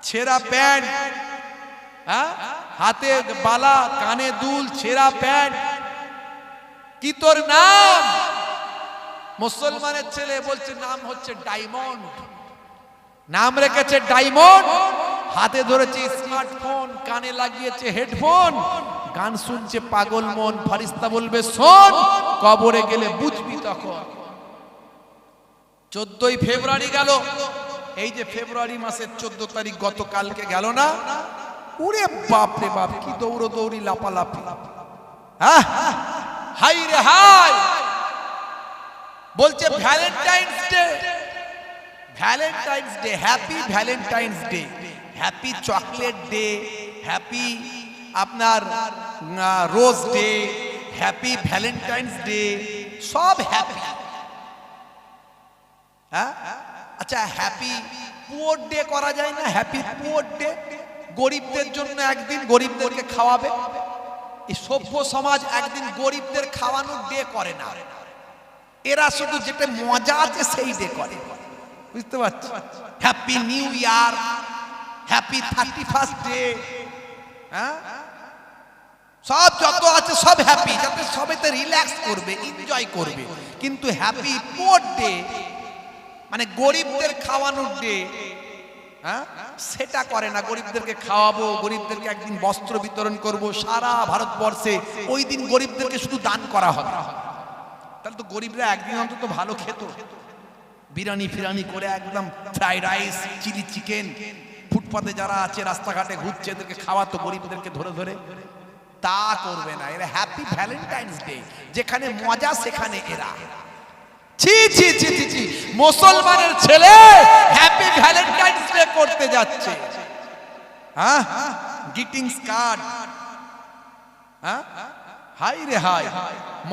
ছেঁড়া প্যান্ট, হ্যাঁ, হাতে বালা, কানে দুল, ছেঁড়া প্যান্ট, কি তোর নাম? মুসলমানের ছেলে বলছে নাম হচ্ছে ডায়মন্ড, নাম রেখেছে ডায়মন্ড, হাতে ধরেছে স্মার্টফোন, কানে লাগিয়েছে হেডফোন, গান শুনছে পাগল মন। ফেরেশতা বলবে শোন, কবরে গেলে বুঝবি তখন। 14ই ফেব্রুয়ারি গেল, এই যে ফেব্রুয়ারি মাসের 14 তারিখ গতকালকে গেল না? উরে বাপ রে বাপ, কি দৌড়ি লাপালাপি, হ্যাঁ, হাই রে হাই। বলছে Valentine's day, Valentine's day, happy Valentine's day, happy chocolate day, happy আপনার rose day, happy Valentine's day, সব হ্যাপি। হ্যাঁ, আচ্ছা হ্যাপি পুয়ার ডে করা যায় না? হ্যাপি পুয়ার ডে, গরিবদের জন্য একদিন গরিবদেরকে খাওয়াবে। এই সভ্য সমাজ একদিন গরিবদের খাওয়ানোর ডে করে না, এরা শুধু যেটা মজা আছে সেই ডে করে, বুঝতে পারছো? Happy new year, happy 31st day, হ্যাঁ, সব যত আছে সব হ্যাপি, যাতে সবেতে রিল্যাক্স করবে, এনজয় করবে। কিন্তু হ্যাপি পুয়ার ডে মানে গরিবদের খাওয়ানোর ডে, হ্যাঁ, সেটা করে না। গরিবদেরকে খাওয়াবো, গরিবদেরকে একদিন বস্ত্র বিতরণ করব, সারা ভারতবর্ষে ওই দিন গরিবদেরকে শুধু দান করা হবে। তাহলে তো গরিবরা একদিন অন্তত ভালো খেত, বিরিয়ানি ফিরানি করে একদম ফ্রাইড রাইস, চিলি চিকেন, ফুটপাতে যারা আছে রাস্তাঘাটে ঘুরছে এদেরকে খাওয়াতো গরিবদেরকে ধরে ধরে। তা করবে না এরা। হ্যাপি ভ্যালেন্টাইন্স ডে, যেখানে মজা সেখানে এরা। ছি ছি ছি ছি ছি, মুসলমানের ছেলে হ্যাপি ভ্যালেন্টাইন্স ডে করতে যাচ্ছে, হ্যাঁ, গ্রিটিংস কার্ড, হ্যাঁ, হাই রে হাই।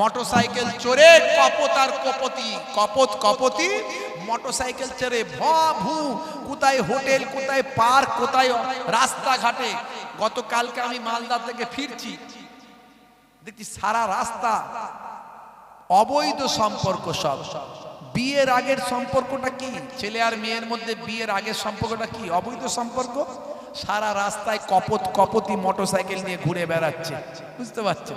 মোটরসাইকেল চড়ে কপত আর কপতি, কপত কপতি মোটরসাইকেল চড়ে ভু, কোথায় হোটেল, কোথায় পার্ক, কোথায় রাস্তাঘাটে। গতকালকে আমি মালদা থেকে ফিরছি, দেখছি সারা রাস্তা অবৈধ সম্পর্ক। সব বিয়ের আগের সম্পর্কটা কি? ছেলে আর মেয়ের মধ্যে বিয়ের আগের সম্পর্কটা কি? অবৈধ সম্পর্ক। সারা রাস্তায় কপত কপতি মোটরসাইকেল নিয়ে ঘুরে বেড়াচ্ছে, বুঝতে পারছো?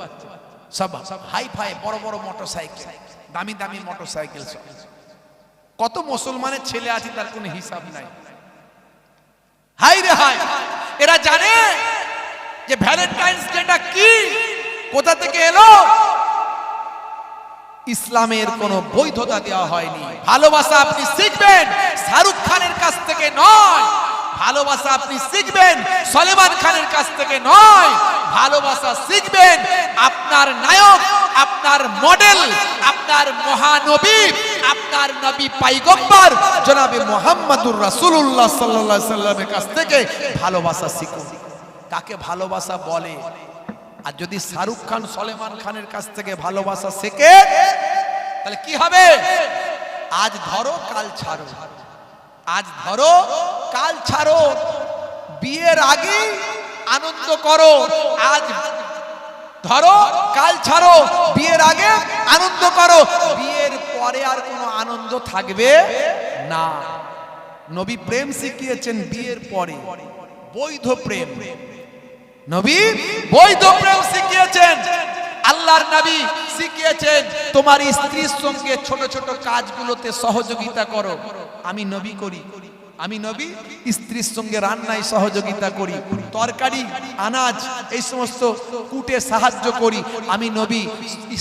সব হাই ফাই বড় বড় মোটরসাইকেল, দামি দামি মোটরসাইকেল। সব কত মুসলমানের ছেলে আছে তার কোনো হিসাব নাই। হাই রে হাই, এরা জানে যে ভ্যালেন্টাইন্স ডেটা কি, কোথা থেকে এলো? ইসলামের কোনো বৈধতা দেওয়া হয়নি। ভালোবাসা আপনি শিখবেন শাহরুখ খানের কাছ থেকে নয়, ভালোবাসা আপনি শিখবেন সলমান খানের কাছ থেকে নয়, ভালোবাসা শিখবেন আপনার নায়ক, আপনার মডেল, আপনার মহানবী, আপনার নবী পয়গম্বর জনাবে মুহাম্মদুর রাসূলুল্লাহ সাল্লাল্লাহু আলাইহি সাল্লামের কাছ থেকে ভালোবাসা শিখুন। তাকে ভালোবাসা বলে। আর যদি শাহরুখ খান সলমান খানের কাছ থেকে ভালোবাসা শেখে তাহলে কি হবে? আজ ধরো কাল ছাড়ো, আজ ধরো কাল ছাড়ো। বিয়ের আগে আনন্দ করো, আজ ধরো কাল ছাড়ো। বিয়ের আগে আনন্দ করো, বিয়ের পরে আর কোনো আনন্দ থাকবে না। নবী প্রেম শিখিয়েছেন বিয়ের পরে, বৈধ প্রেম। নবী বৈধ প্রেম শিখিয়েছেন। আল্লাহর নবী শিখিয়েছেন তোমার স্ত্রীর সঙ্গে ছোট ছোট কাজগুলোতে সহযোগিতা করো। আমি নবী করি, আমি নবী স্ত্রীর সঙ্গে রান্নায় সহযোগিতা করি, তরকারি আনাজ এই সমস্ত কুটে সাহায্য করি। আমি নবী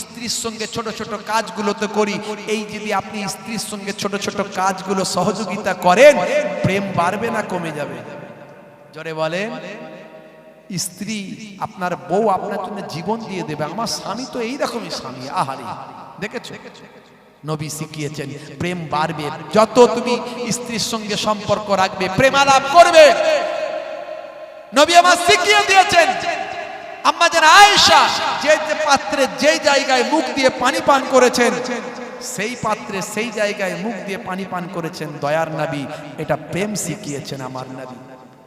স্ত্রীর সঙ্গে ছোট ছোট কাজগুলোতে করি। এই যদি আপনি স্ত্রীর সঙ্গে ছোট ছোট কাজগুলো সহযোগিতা করেন, প্রেম বাড়বে না কমে যাবে? জোরে বলেন। স্ত্রী আপনার বউ আপনার জন্য জীবন দিয়ে দেবে। আমার স্বামী তো এইরকমই স্বামী, আহারে দেখেছো? নবী শিখিয়েছেন প্রেম বাড়বে যত তুমি স্ত্রীর সঙ্গে সম্পর্ক রাখবে, প্রেমালাপ করবে। নবী আমার শিখিয়ে দিয়েছেন আম্মা জান আয়েশা যে যে পাত্রে যেই জায়গায় মুখ দিয়ে পানি পান করেছেন, সেই পাত্রে সেই জায়গায় মুখ দিয়ে পানি পান করেছেন দয়ার নবী। এটা প্রেম শিখিয়েছেন আমার নবী।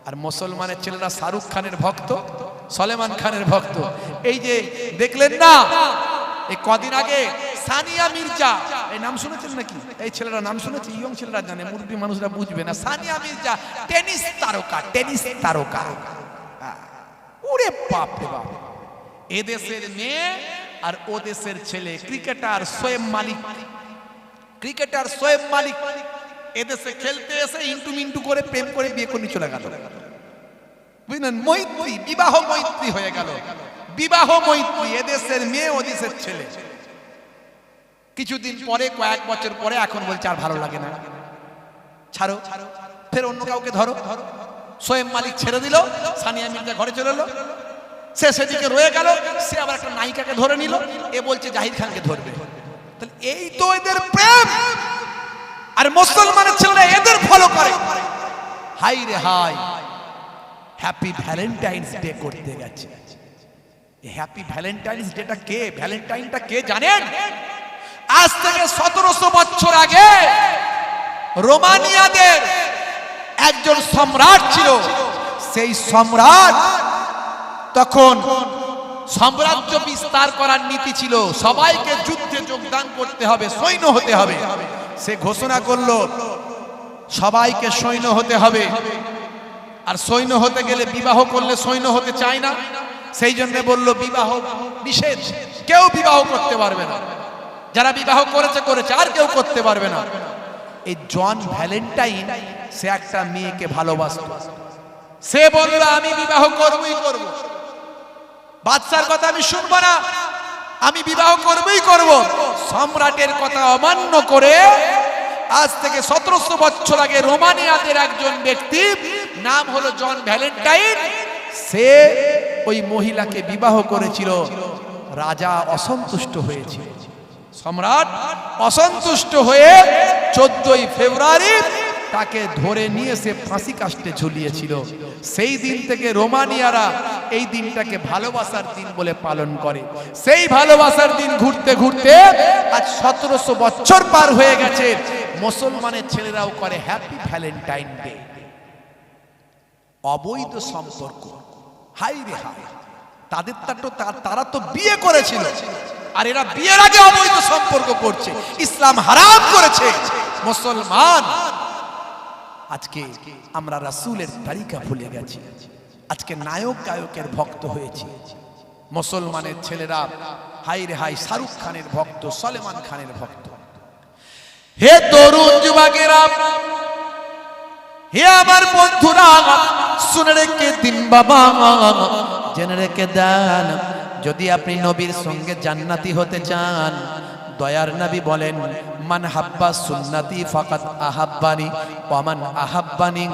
আর মুসলমানের ছেলেরা শাহরুখ খানের ভক্ত, সলমান খানের ভক্ত। এই যে দেখলেন না এই কদিন আগে সানিয়া মির্জা, এই নাম শুনেছেন নাকি? এই ছেলেরা নাম শুনেছে, ইয়ং ছেলেরা জানে, মুরব্বী মানুষরা বুঝবে না। সানিয়া মির্জা টেনিস তারকা, টেনিস তারকা। ওরে বাপ রে বাপ, এ দেশের মেয়ে আর ও দেশের ছেলে। ক্রিকেটার শোয়েব মালিক, ক্রিকেটার শোয়েব মালিক এদেশে খেলতে এসে ইন্টু মিন্টু করে প্রেম করে বিয়ে করে চলে গেল, বুঝলেন? মৈত্রী, বিবাহ মৈত্রী হয়ে গেল, বিবাহ মৈত্রী। এদেশের মেয়ে ও দেশের ছেলে। কিছুদিন পরে, কয়েক বছর পরে এখন বলছে আর ভালো লাগে না, ছাড়ো, ফের অন্য কাউকে ধরো। শোয়েব মালিক ছেড়ে দিল, সানিয়া মির্জা ঘরে চলে এলো। সে সেদিকে রয়ে গেল, সে আবার একটা নায়িকাকে ধরে নিল, এ বলছে জাহির খানকে ধরবে। তাহলে এই তো এদের প্রেম। আর মুসলমানের ছেলেরা এদের ফলো করে। হাই রে হাই, হ্যাপি ভ্যালেন্টাইন্স ডে করতে গেছে। হ্যাপি ভ্যালেন্টাইন্স ডেটা কে, ভ্যালেন্টাইনটা কে জানেন? আজ থেকে 1700 বছর আগে রোমানিয়াদের একজন সম্রাট ছিল। সেই সম্রাট তখন সাম্রাজ্য বিস্তার করার নীতি ছিল, সবাইকে যুদ্ধে যোগদান করতে হবে, সৈন্য হতে হবে। সে ঘোষণা করলো সবাইকে সৈন্য হতে হবে। আর সৈন্য হতে গেলে বিবাহ করলে সৈন্য হতে চায় না, সেই জন্য বলল বিবাহ নিষেধ, কেউ বিবাহ করতে পারবে না। যারা বিবাহ করেছে করেছে, আর কেউ করতে পারবে না। এই জন ভ্যালেন্টাইন সে একটা মেয়েকে ভালোবাসত। সে বলল আমি বিবাহ করবই করব, বাদশার কথা আমি শুনবো না, আমি বিবাহ করবই করব। সম্রাটের কথা অমান্য করে আজ থেকে 1700 বছর আগে রোমানিয়াদের একজন ব্যক্তি, নাম হলো জন ভ্যালেন্টাইন, সে ওই মহিলাকে বিবাহ করেছিল। রাজা অসন্তুষ্ট হয়েছিল, সম্রাট অসন্তুষ্ট হয়ে 14ই ফেব্রুয়ারি তাকে ধরে নিয়ে সে ফাঁসি কাস্টে ঝুলিয়েছিল। সেই দিন থেকে রোমানিয়ারা এই দিনটাকে ভালোবাসার দিন বলে পালন করে। সেই ভালোবাসার দিন ঘুরতে ঘুরতে আজ 1700 বছর পার হয়ে গেছে। মুসলমানের ছেলেরাও করে হ্যাপি ভ্যালেন্টাইন ডে। অবৈধ সম্পর্ক, হাই রে হাই, তারা তো বিয়ে করেছিল, আর এরা বিয়ের আগে অবৈধ সম্পর্ক করছে। ইসলাম হারাম করেছে। মুসলমান আজকে আমরা রাসূলের তরিকা ভুলে গেছি, আজকে নায়ক গায়কের ভক্ত হয়েছি। মুসলমানের ছেলেরা হাই রে হাই শাহরুখ খানের ভক্ত, সলমান খানের ভক্ত। হে তরুণ যুবকেরা, হে আমার বন্ধুরা, শুনে রেখে দিন বাবা, জেনে রেখে দেন, যদি আপনি নবীর সঙ্গে জান্নাতি হতে চান, দয়ার নবী বলেন মান হাব্বা সুন্নতি ফাকাত আহাব্বানি ওয়া মান আহাব্বানি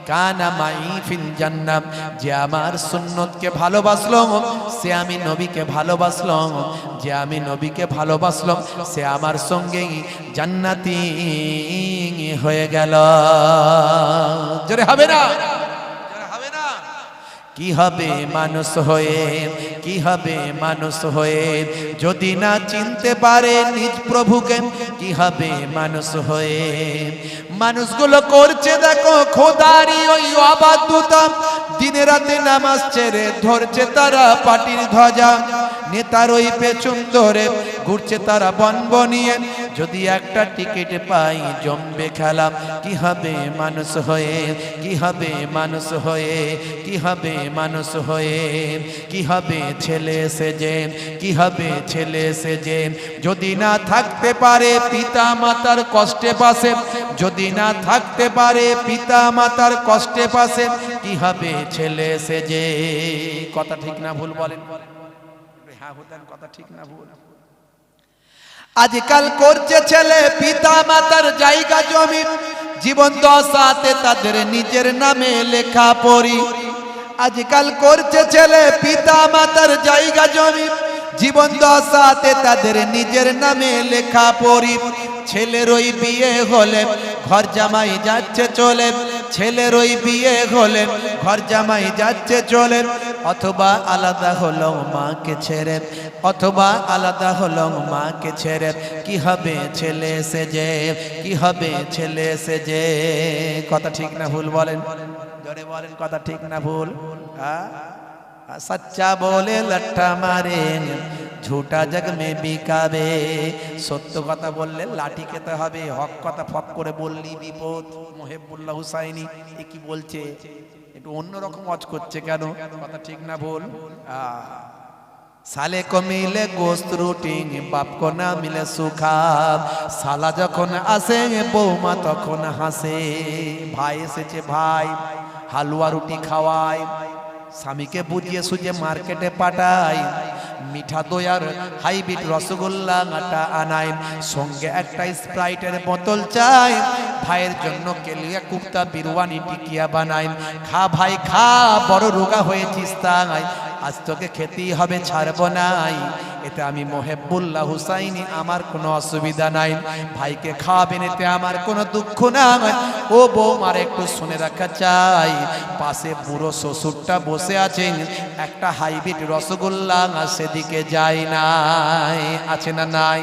কানা মাই ফিল জান্নাহ। যে আমার সুন্নতকে ভালোবাসলো সে আমি নবীকে ভালোবাসলো, যে আমি নবীকে ভালোবাসলাম সে আমার সঙ্গে জান্নাতি হয়ে গেল। জোরে হবে না? কি হবে মানুষ হয়ে, কি হবে মানুষ হয়ে যদি না চিনতে পারে নিজ প্রভুকে? কি হবে মানুষ হয়ে? মানুষগুলো করছে দেখো খোদারি ওই অবাধ্যতা, দিনে রাতে নামাজ ছেড়ে ধরছে তারা পাটির ধ্বজা, নেতার ওই পেছন ধরে ঘুরছে তারা বনবনিয়ে। যদি একটা টিকিট পাই জমবে খেলা। কি হবে মানুষ হয়ে, কি হবে মানুষ হয়ে, কি হবে মানুষ হয়ে? কি হবে ছেলে সেজে, কি হবে ছেলে সেজে যদি না থাকতে পারে পিতা মাতার কষ্টে পাশে, যদি না থাকতে পারে পিতা মাতার কষ্টে পাশে? কি হবে ছেলে সেজে? কথা ঠিক না ভুল বলেন? হ্যাঁ হতেন, কথা ঠিক না ভুল? আজকাল করছে ছেলে পিতা মাতার জায়গা জমি, জীবন দশাতে তাদের নিজের নামে লেখা পড়ি। আজকাল করছে ছেলে পিতা মাতার জায়গা জমি, জীবন দশাতে তাদের নিজের নামে লেখা পড়ি। ছেলের ওই বিয়ে হলে ঘর জামাই যাচ্ছে চলে, ছেলের ওই বিয়ে হলে ঘর জামাই যাচ্ছে চলে। অথবা আলাদা হলো মাকে ছেড়ে, অথবা আলাদা হলো মাকে ছেড়ে। কি হবে ছেলে সেজে, কি হবে ছেলে সেজে? কথা ঠিক না ভুল বলেন? জোরে বলেন, কথা ঠিক না ভুল? সচ্চা বলে লট্টা মারে, ঝুটা জগ মে বিকাবে। সত্য কথা বললে লাঠি খেতে হবে, হক কথা ফক করে বললি বিপদ। মোহেবুল্লাহ হুসাইনি এ কি বলছে? একটু অন্যরকম ওয়াজ করছে কেন? কথা ঠিক না ভুল? সালে কো মিলে গোস্ত রুটি, বাপ কো না মিলে সুখা। সালা যখন আসে বৌমা তখন হাসে। ভাই এসেছে ভাই, হালুয়া রুটি খাওয়ায়, স্বামীকে বুঝিয়ে সুঝে মার্কেটে পাঠায়। মিঠা দই আর হাইব্রিড রসগোল্লা আটা আনায়, সঙ্গে একটা স্প্রাইটের বোতল চাই। ভাইয়ের জন্য কেলিয়া কুপ্তা বিরিয়ানি টিকিয়া বানায়। খা ভাই খা, বড় রোগা হয়েছিস তাই, আজ তোকে খেতেই হবে, ছাড়বো নাই। এতে আমি মোহেবুল্লাহ হুসাইনি, আমার কোনো অসুবিধা নাই। ভাইকে খাওয়াবেন এতে আমার কোনো দুঃখ নাই। ও বৌমার একটু শুনে রাখা চাই, পাশে বুড়ো শ্বশুরটা বসে আছেন, একটা হাইব্রিড রসগোল্লা সেদিকে যায় নাই, আছে না নাই?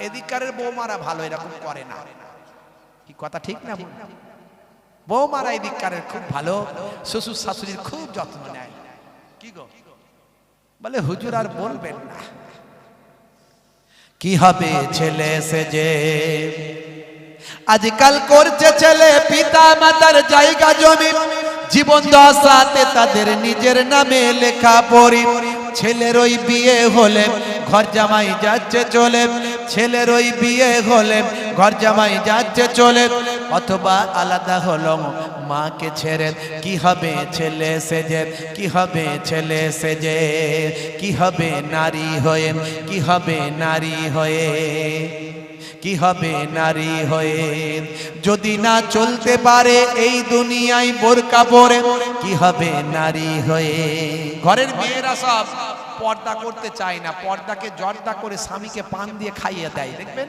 এদিককারের বৌমারা ভালো এরকম করে না। কি কথা ঠিক না বল? বৌমারা এই দিককারের খুব ভালো, শ্বশুর শাশুড়ির খুব যত্ন নেয়। কি গো বলে হুজুর আর বলবেন না। কি হবে ছেলে সেজে আজকাল করছে ছেলে পিতা মাতার জায়গা জমি জীবন দশাতে তাদের নিজের নামে লেখা পড়ি। ছেলের ওই বিয়ে হলে ঘর জামাই যাচ্ছে চলে, ছেলের ওই বিয়ে হলে ঘর জামাই যাচ্ছে চলে, অথবা আলাদা হলো মাকে ছেড়ে। কি হবে ছেলে সেজে, কি হবে ছেলে সেজে, কি হবে নারী হয়ে, কি হবে নারী হয়ে, কি হবে নারী হয়ে যদি না চলতে পারে এই দুনিয়ায় বোরকা পরে, কি হবে নারী হয়ে। ঘরের মেয়েরা সব পর্দা করতে চায় না, পর্দাকে জর্দা করে স্বামীকে পান দিয়ে খাইয়ে দেয়। দেখবেন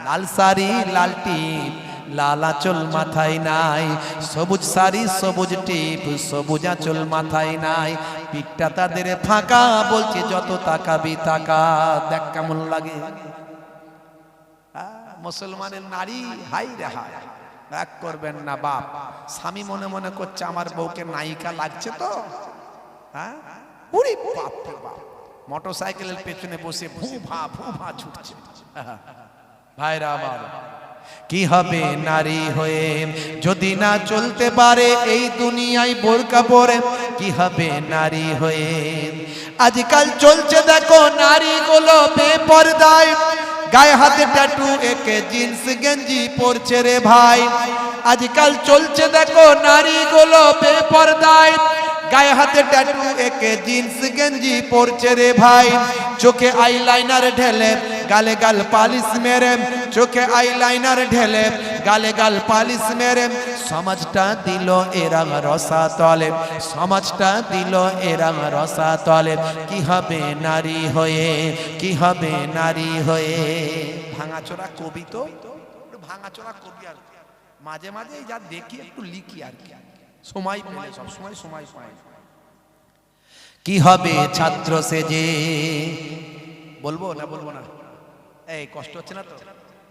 লাল শাড়ি লাল টিপ, লাল আঁচল মাথায় নাই, সবুজ শাড়ি সবুজ টিপ, সবুজ আঁচল মাথায় নাই, পিঠটা তাদের ফাঁকা, বলছে যত তাকাবি তাকা। দেখ কেমন লাগে মুসলমানের নারী। হাই রে হাই, এক করবেন না বাপ। স্বামী মনে মনে করছে আমার বউকে নায়িকা লাগছে তো, হ্যাঁ উরি বাপ রে বাপ, মোটরসাইকেলের পেছনে বসে ভু ভা ছুটছে। ভাইরা আমার, কি হবে নারী হয়ে যদি না চলতে পারে এই দুনিয়ায় বোরকা পরে, কি হবে নারী হয়ে। আজকাল চলছে দেখো নারীগুলো বেপরদায়, গায়ে হাতে ট্যাটু একে জিন্স গেঞ্জি পরছে রে ভাই। আজকাল চলছে দেখো নারীগুলো বেপরদায়, গায়ে হাতে ট্যাটু একে জিন্স গেঞ্জি পরছে রে ভাই। চোখে আইলাইনার ঢেলে গালে গাল পালিশ মেরে, চোখে আইলাইনার ঢেলে গালে গাল পালিশ মেরে, সমাজটা দিল এরা রসা তলে, সমাজটা দিল এরা রসা তলে। কি হবে নারী হয়ে, কি হবে নারী হয়ে। ভাঙাচোরা কবি তো, ভাঙাচোরা কবি আর মাঝে মাঝে যা দেখি একটু লিখি আর কি, সময় পেলে সব সময় সময় পাই। কি হবে ছাত্র সেজে, বলবো না বলবো না, এই কষ্ট হচ্ছে না তো,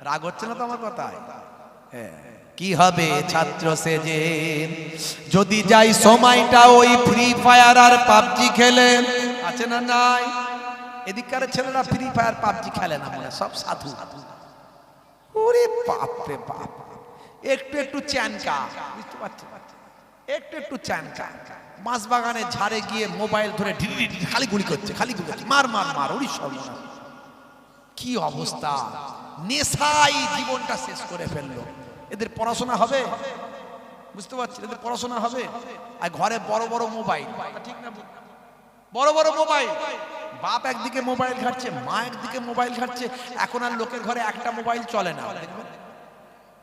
রাগ হচ্ছে না তো আমার কথায়? হ্যাঁ, কি হবে ছাত্র সেজে যদি যাই সময়টা ওই ফ্রি ফায়ার আর পাবজি খেলে। আছে না নাই? এদিককার ছেলেরা ফ্রি ফায়ার পাবজি খেলে না, মনে সব সাধু। ওরে বাপ রে বাপ, একটু একটু চ্যানকা, বুঝতে পারছো, একটু একটু চ্যানকা, মাছ বাগানে ঝাড়ে গিয়ে মোবাইল ধরে খালি গুলি করছে, খালি গুলি করছে, মার মার মার। ওরে সর্বনাশ, কি অবস্থা, নেশাই জীবনটা শেষ করে ফেললো। এদের পড়াশোনা হবে? বুঝতে পারছি, এদের পড়াশোনা হবে? আর ঘরে বড় বড় মোবাইল, ঠিক না, বড় বড় মোবাইল, বাপ একদিকে মোবাইল ঘাটছে, মা একদিকে মোবাইল ঘাটছে। এখন আর লোকের ঘরে একটা মোবাইল চলে না।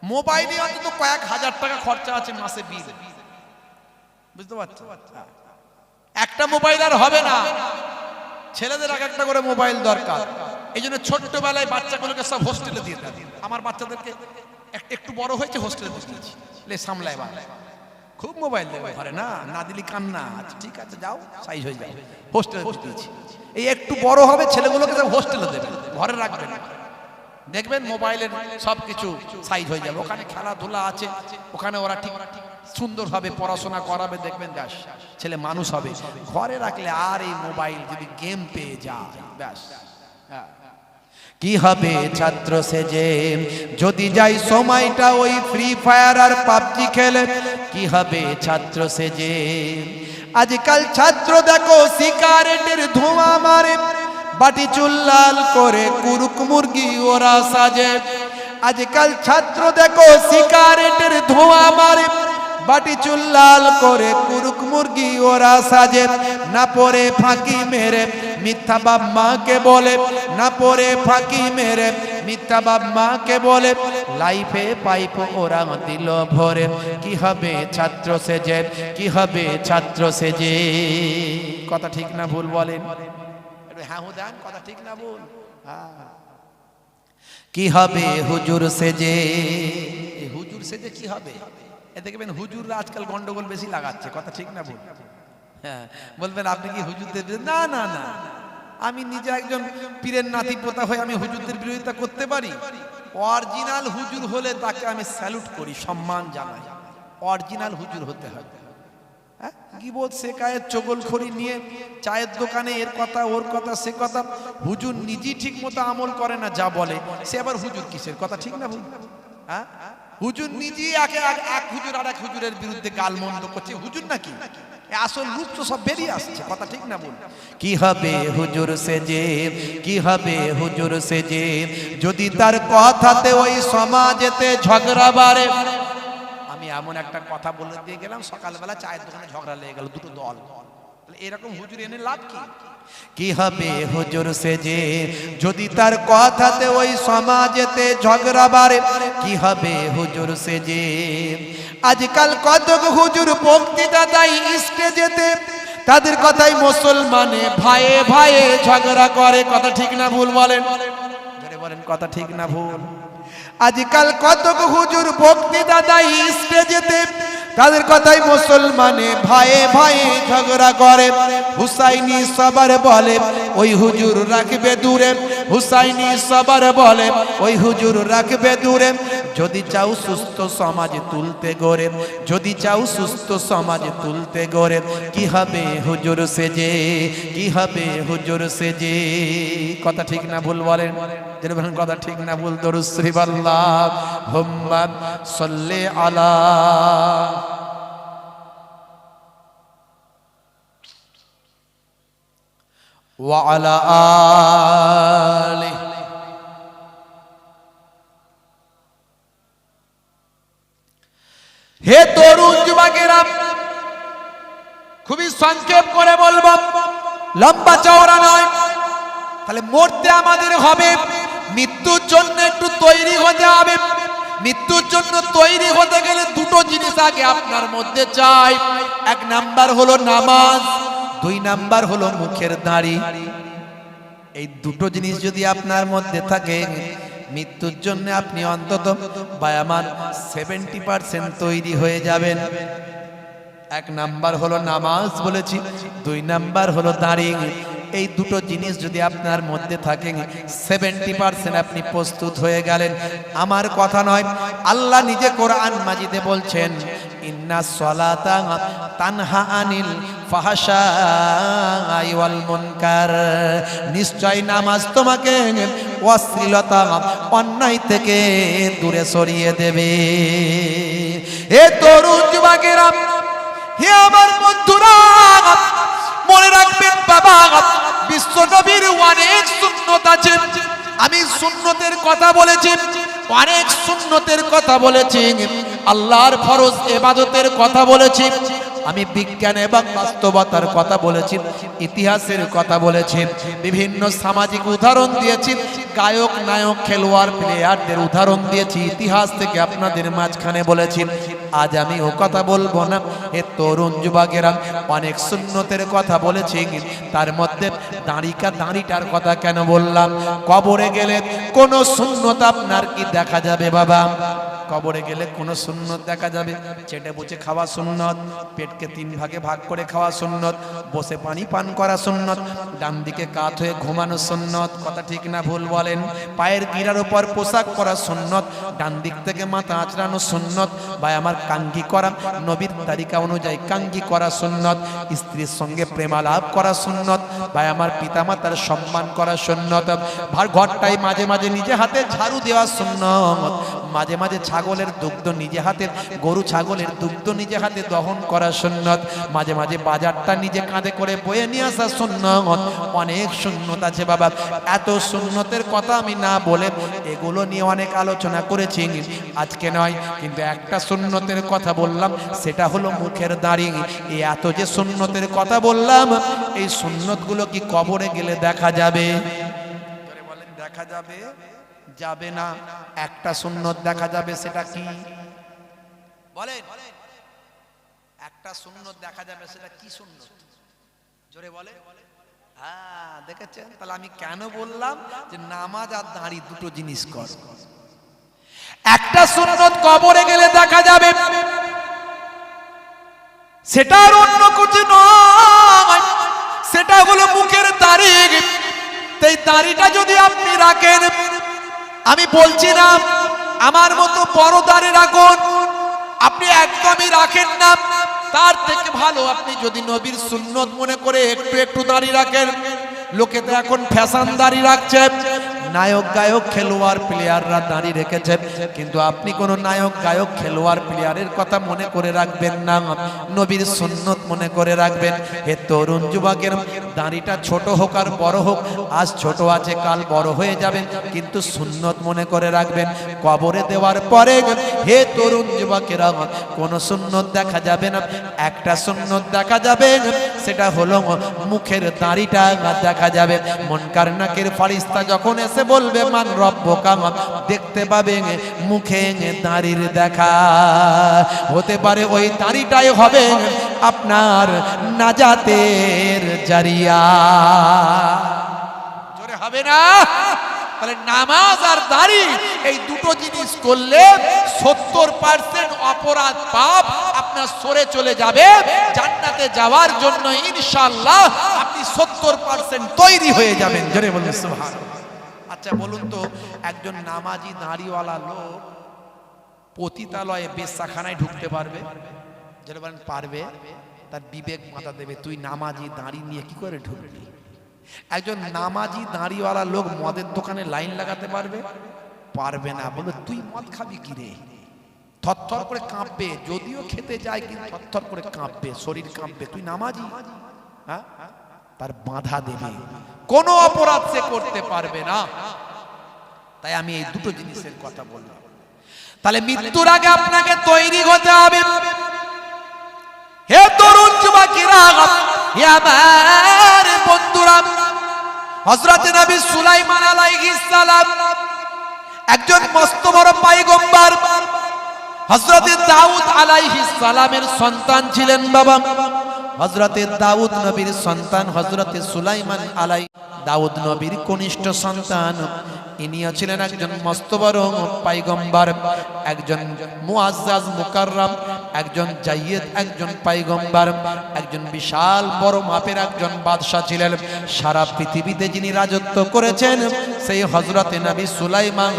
মোবাইলে অন্তত কয়েক হাজার টাকা খরচা আছে মাসে বিল, বুঝতে পারছো? একটা মোবাইল আর হবে না, ছেলেদের এক একটা করে মোবাইল দরকার। এই জন্য ছোট্টবেলায় বাচ্চাগুলোকে সব হোস্টেলে দিয়ে দেয়। আমার বাচ্চাদেরকে একটু বড় হয়েছে হোস্টেলে দিয়েছি, লে সামলায় বা খুব মোবাইল দেবে ঘরে, না না দিলি কান্না। আচ্ছা ঠিক আছে যাও, সাইজ হয়ে যাও, হোস্টেলে দিয়েছি। এই একটু বড় হবে ছেলেগুলোকে সব হোস্টেলে দেবে, ঘরে রাখবেন। দেখবেন মোবাইলের সবকিছু সাইজ হয়ে যাবে, ওখানে খেলাধুলা আছে, ওখানে ওরা ঠিক সুন্দরভাবে পড়াশোনা করাবে, দেখবেন ব্যাস ছেলে মানুষ হবে। ঘরে রাখলে আর এই মোবাইল যদি গেম পেয়ে যায় ব্যাস। কি হবে ছাত্র সেজে যদি যাই সময়টা ওই ফ্রি ফায়ার আর পাবজি খেলে, কি হবে ছাত্র সেজে। আজকাল ছাত্র দেখো সিগারেটের ধোঁয়া মারে, বাটি চুল লাল করে কুরুক মুরগি ওরা সাজে। আজকাল ছাত্র দেখো সিগারেটের ধোঁয়া মারে, বাটি চুল লাল করে কুরুক মুরগি ওরা সাজে। না পরে ফাঁকি মেরে মিথ্যা বাপ মাকে বলে, না পরে ফাঁকি মেরে মিথ্যা বাপ মাকে বলে, লাইফে পাইপ ওরা দিল ভরে। কি হবে ছাত্র সেজে, কি হবে ছাত্র সেজে। কথা ঠিক না ভুল বলেন? হ্যাঁ দেন, কথা ঠিক না ভুল? কি হবে হুজুর সেজে, হুজুর সেজে কি হবে? এ দেখবেন হুজুররা আজকাল গন্ডগোল বেশি লাগাচ্ছে, কথা ঠিক না ভুল? হ্যাঁ, বলবেন আপনি কি হুজুরদের? না না না, আমি নিজে একজন পীরের নাতি পোতা হয়ে আমি হুজুরদের বিরোধিতা করতে পারি? অরিজিনাল হুজুর হলে তাকে আমি স্যালুট করি, সম্মান জানাই। অরিজিনাল হুজুর হতে হবে। গীবত শেখায়েত চগলখড়ি নিয়ে চায়ের দোকানে এর কথা ওর কথা সে কথা, হুজুর নিজেই ঠিক মতো আমল করে না, যা বলে সে আবার হুজুর কিসের? কথা ঠিক না ভুল? হ্যাঁ, হুজুর নিজেই এক হুজুর আর এক হুজুরের বিরুদ্ধে গালমন্দ করছে, হুজুর নাকি? আসল রূপ তো সব বেরিয়ে আসছে। কথা ঠিক না ভুল? কি হবে হুজুর সেজে, কি হবে হুজুর সেজে, যদি তার কথাতে ওই সমাজেতে ঝগড়া বাড়ে। আমি এমন একটা কথা বলে দিয়ে গেলাম, সকালবেলা চায়ের দোকানে ঝগড়া লেগে গেল দুটো দল, এরকম হুজুর এনে লাভ কি? কি হবে হুজুর সেজে, যদি তার কথাতে ওই সমাজেতে ঝগড়া বাড়ে, কি হবে হুজুর সেজে। আজকাল কত হুজুর বক্তৃতা দেয় স্টেজেতে, তাদের কথাই মুসলমানে ভাইয়ে ভাইয়ে ঝগড়া করে। কথা ঠিক না ভুল বলেন? যারা বলেন কথা ঠিক না ভুল? আজকাল কত হুজুর বক্তৃতা দেয় স্টেজেতে, তাদের কথাই মুসলমানে ভাইয়ে ভাইয়ে ঝগড়া করে। হুসাইনি সবার বলে ওই হুজুর রাখবে দূরে, হুসাইনি সবার বলে ওই হুজুর রাখবে দূরে। যদি চাও সুস্থ সমাজ তুলতে গড়ে, যদি চাও সুস্থ সমাজ তুলতে গড়ে, কি হবে হুজুর সেজে, কি হবে হুজুর সেজে। কথা ঠিক না ভুল বলেন? কথা ঠিক না ভুল? দরুদ শরীফ আল্লাহুম্মা সাল্লি আলা ওয়া আলা আলিহি। হে তরুণ যুবকেরা, খুবই সংক্ষেপ করে বলবো, লম্বা চওড়া নয়। তাহলে মরতে আমাদের হবে, মৃত্যুর জন্য একটু তৈরি হতে হবে। মৃত্যুর জন্য তৈরি হতে গেলে দুটো জিনিস আগে আপনার মধ্যে চাই। এক নাম্বার হলো নামাজ, দুই নাম্বার হলো মুখের দাড়ি। এই দুটো জিনিস যদি আপনার মধ্যে থাকে, মৃত্যুর জন্য আপনি অন্তত বায়ামান 70% তৈরি হয়ে যাবেন। এক নাম্বার হলো নামাজ বলেছি, দুই নাম্বার হলো দাড়ি। এই দুটো জিনিস যদি আপনার মধ্যে থাকে, 70% আপনি প্রস্তুত হয়ে গেলেন। আমার কথা নয়, আল্লাহ নিজে কোরআন মাজিদে বলছেন, ইন্নাস সালাতা তানহা আনিল ফাহশাই ওয়াল মুনকার। নিশ্চয় নামাজ তোমাকে অশ্লীলতা অন্যায় থেকে দূরে সরিয়ে দেবে। হে তরুণ যুবকেরা, হে আমার বন্ধুরা, মনে রাখবেন বাবা, বিশ্ব নবীর অনেক সুন্নত আছে। আমি সুন্নতের কথা বলেছি, অনেক সুন্নতের কথা বলেছি, আল্লাহর ফরজ ইবাদতের কথা বলেছি, আমি বিজ্ঞান এবং বাস্তবতার কথা বলেছি, ইতিহাসের কথা বলেছি, বিভিন্ন সামাজিক উদাহরণ দিয়েছি, গায়ক নায়ক খেলোয়াড় প্লেয়ারদের উদাহরণ দিয়েছি, ইতিহাস থেকে আপনাদের মাঝখানে বলেছি। আজ আমি ও কথা বলবো না। এ তরুণ যুবকেরা, অনেক সুন্নতের কথা বলেছি, তার মধ্যে দাড়িটার কথা কেন বললাম? কবরে গেলে কোন সুন্নত আপনার কি দেখা যাবে বাবা? কবরে গেলে কোন সুন্নত দেখা যাবে? চেটে বুঝে খাওয়া সুন্নত, পেটকে 3 ভাগে ভাগ করে খাওয়া সুন্নত, বসে পানি পান করা সুন্নত, ডান দিকে কাত হয়ে ঘুমানো সুন্নত। কথা ঠিক না ভুল বলেন? পায়ের গিরার উপর পোশাক পরা সুন্নত, ডান দিক থেকে মাথা আঁচড়ানো সুন্নত। ভাই আমার কাঙ্গি করা, নবীর তারিকা অনুযায়ী কাঙ্গি করা সুন্নত। স্ত্রীর সঙ্গে প্রেমালাপ করা সুন্নত। ভাই আমার পিতামাতার সম্মান করা সুন্নত। ঘরটাই মাঝে মাঝে নিজে হাতে ঝাড়ু দেওয়া সুন্নত। মাঝে মাঝে ছাগলের দুগ্ধ নিজে হাতে, গরু ছাগলের দুগ্ধ নিজে হাতে দহন করা সুন্নত। মাঝে মাঝে বাজারটা নিজে কাঁধে করে বয়ে নিয়ে আসা সুন্নত। অনেক সুন্নত আছে বাবা। এত সুন্নতের কথা আমি না বলে এগুলো নিয়ে অনেক আলোচনা করেছি, আজকে নয়। কিন্তু একটা সুন্নতের কথা বললাম, সেটা হলো মুখের দাড়ি। এই এত যে সুন্নতের কথা বললাম, এই সুন্নতগুলো কি কবরে গেলে দেখা যাবে? বলেন দেখা যাবে? যাবে না। একটা সুন্নত দেখা যাবে, সেটা কি বলেন? একটা সুন্নত দেখা যাবে, সেটা কি সুন্নত? জোরে বলে। হ্যাঁ, দেখেছেন? তাহলে আমি কেন বললাম যে নামাজ আর দাঁড়ি দুটো জিনিস কর। একটা সুন্নত কবরে গেলে দেখা যাবে, সেটা আর অন্য কিছু নয়, সেটা হলো মুখের দাড়ি। এই দাড়িটা যদি আপনি রাখেন, আমি বলছি না আমার মতো বড় দাড়ি রাখুন, আপনি একদমই রাখেন না, তার থেকে ভালো আপনি যদি নবীর সুন্নত মনে করে একটু একটু দাড়ি রাখেন। লোকে তো এখন ফ্যাশন দাড়ি রাখছে, নায়ক গায়ক খেলোয়াড় প্লেয়াররা দাড়ি রেখেছে, কিন্তু আপনি কোন নায়ক গায়ক খেলোয়াড় প্লেয়ারের কথা মনে করে রাখবেন না, নবীর সুন্নত মনে করে রাখবেন। হে তরুণ যুবকের, দাড়িটা ছোট হোক আর বড় হোক, আজ ছোট আছে কাল বড় হয়ে যাবেন, কিন্তু সুন্নত মনে করে রাখবেন। কবরে দেওয়ার পরে হে তরুণ যুবকেরা, কোন সুন্নত দেখা যাবে না, একটা সুন্নত দেখা যাবে, সেটা হলো মুখের দাড়িটা দেখা যাবে। মুনকার নাকির ফেরেশতা যখন এসে বলবে মান রব্বুকা, দেখতে পাবে মুখে দাড়ির দেখা। হতে পারে ওই দাড়িটাই হবে আপনার নাজাতের জারিয়া। জোরে হবে না? তাহলে নামাজ আর দাড়ি এই দুটো জিনিস করলে 70% অপরাধ পাপ আপনার সরে চলে যাবে। জান্নাতে যাওয়ার জন্য ইনশাআল্লাহ আপনি 70% তৈরি হয়ে যাবেন। জোরে বলুন সুবহানাল্লাহ। আচ্ছা বলুন তো, একজন নামাজি দাড়িওয়ালা লোক পতিতালয়ে বেশ্যাখানায় ঢুকতে পারবে? যেটা বলেন পারবে। তার বিবেক মাথা দেবে, তুই নামাজি দাড়ি নিয়ে কি করে ঢুকবি? একজন নামাজি দাড়িওয়ালা লোক মদের দোকানে লাইন লাগাতে পারবে? পারবে না। বলে তুই মদ খাবি কি রে? থরথর করে কাঁপবে, যদিও খেতে যায় কিন্তু থরথর করে কাঁপবে, শরীর কাঁপবে। তুই নামাজি? হ্যাঁ, তার বাধা দেবে, কোনো অপরাধ সে করতে পারবে না। তাই আমি এই দুটো জিনিসের কথা বললাম। তাহলে মৃত্যুর আগে আপনাকে তৈরি হতে হবে। হে তরুণ যুবকেরা, হে আমার বন্ধুরা, হযরত নবী সুলাইমান আলাইহিস সালাম একজন মস্ত বড় পয়গম্বর, হযরত দাউদ আলাইহিস সালামের সন্তান ছিলেন। বাবা হযরত দাউদ নবীর সন্তান, হযরত সুলাইমান দাউদ নবীর কনিষ্ঠ সন্তান। ইনিও ছিলেন একজন মস্ত বড় পয়গম্বর, একজন মুআজ্জাজ মুকাররম, একজন জাইয়্যিদ, একজন পয়গম্বর, একজন বিশাল বড় মাপের একজন বাদশা ছিলেন। সারা পৃথিবীতে যিনি রাজত্ব করেছেন সেই হযরত নবী সুলাইমান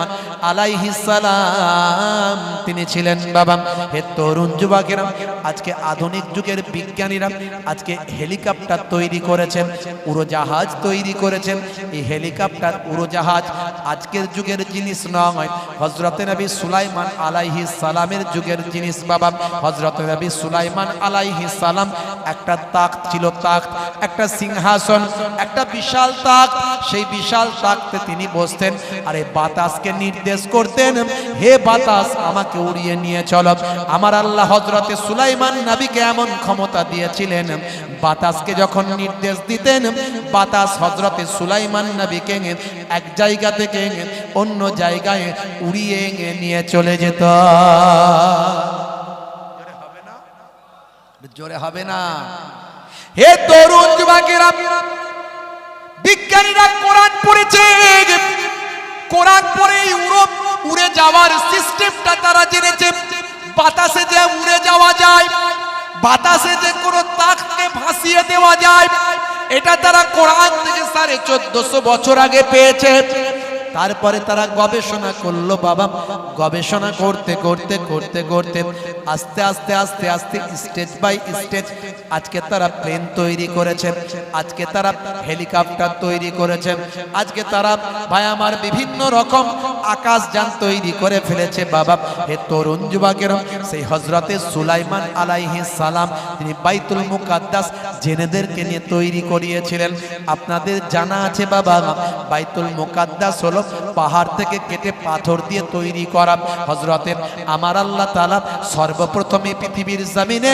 আলাইহিস সালাম তিনি ছিলেন। বাবা হে তরুণ যুবকেরা, আজকে আধুনিক যুগের বিজ্ঞানীরা আজকে হেলিকপ্টার তৈরি করেছেন, উড়োজাহাজ তৈরি করেছেন। এই হেলিকপ্টার উড়োজাহাজ আজকের যুগের জিনিস নয়, হযরত নবী সুলাইমান আলাইহিস সালামের যুগের জিনিস। বাবা হযরত নবী সুলাইমান আলাইহিস সালাম একটা তাখ্ত ছিল, তাখ্ত, একটা সিংহাসন, একটা বিশাল তাখ্ত। সেই বিশাল তাখ্তে তিনি বসতেন আর এই বাতাসকে নির্দেশ করতেন, হে বাতাস আমাকে উড়িয়ে নিয়ে চলো। আমার আল্লাহ হযরত সুলাইমান নবীকে এমন ক্ষমতা দিয়েছিলেন, বাতাসকে যখন নির্দেশ দিতেন, বাতাস হযরত সুলাইমান নবীকে এক জায়গা থেকে অন্য জায়গায় উড়িয়ে নিয়ে চলে যেত। জোরে হবে না? হে তরুণ যুবকেরা, বিজ্ঞানীরা কোরআন পড়েছে, কোরআন পড়ে উড়ে যাওয়ার সিস্টেমটা তারা জেনেছে। বাতাসে যে উড়ে যাওয়া যায়, বাতাসে যে কোনো তাককে ভাসিয়ে দেওয়া যায়, এটা তারা কোরআন থেকে 1450 বছর আগে পেয়েছে। তারপরে তারা গবেষণা করলো। বাবা গবেষণা করতে করতে করতে করতে আস্তে আস্তে আস্তে আস্তে স্টেজ বাই স্টেজ আজকে তারা প্লেন তৈরি করেছেন, আজকে তারা হেলিকপ্টার তৈরি করেছেন, আজকে তারা ভাই আমার বিভিন্ন রকম আকাশযান তৈরি করে ফেলেছে। বাবা হে তরুণ যুবকেরা, সেই হযরতে সুলাইমান আলাইহিস সালাম তিনি বাইতুল মুকাদ্দাস জেনেদেরকে নিয়ে তৈরি করিয়েছিলেন। আপনাদের জানা আছে বাবা, বাইতুল মুকাদ্দাস হলো পাহাড় থেকে কেটে পাথর দিয়ে তৈরি করা। হযরতে আমার আল্লাহ তাআলা সর্বপ্রথমে পৃথিবীর জমিনে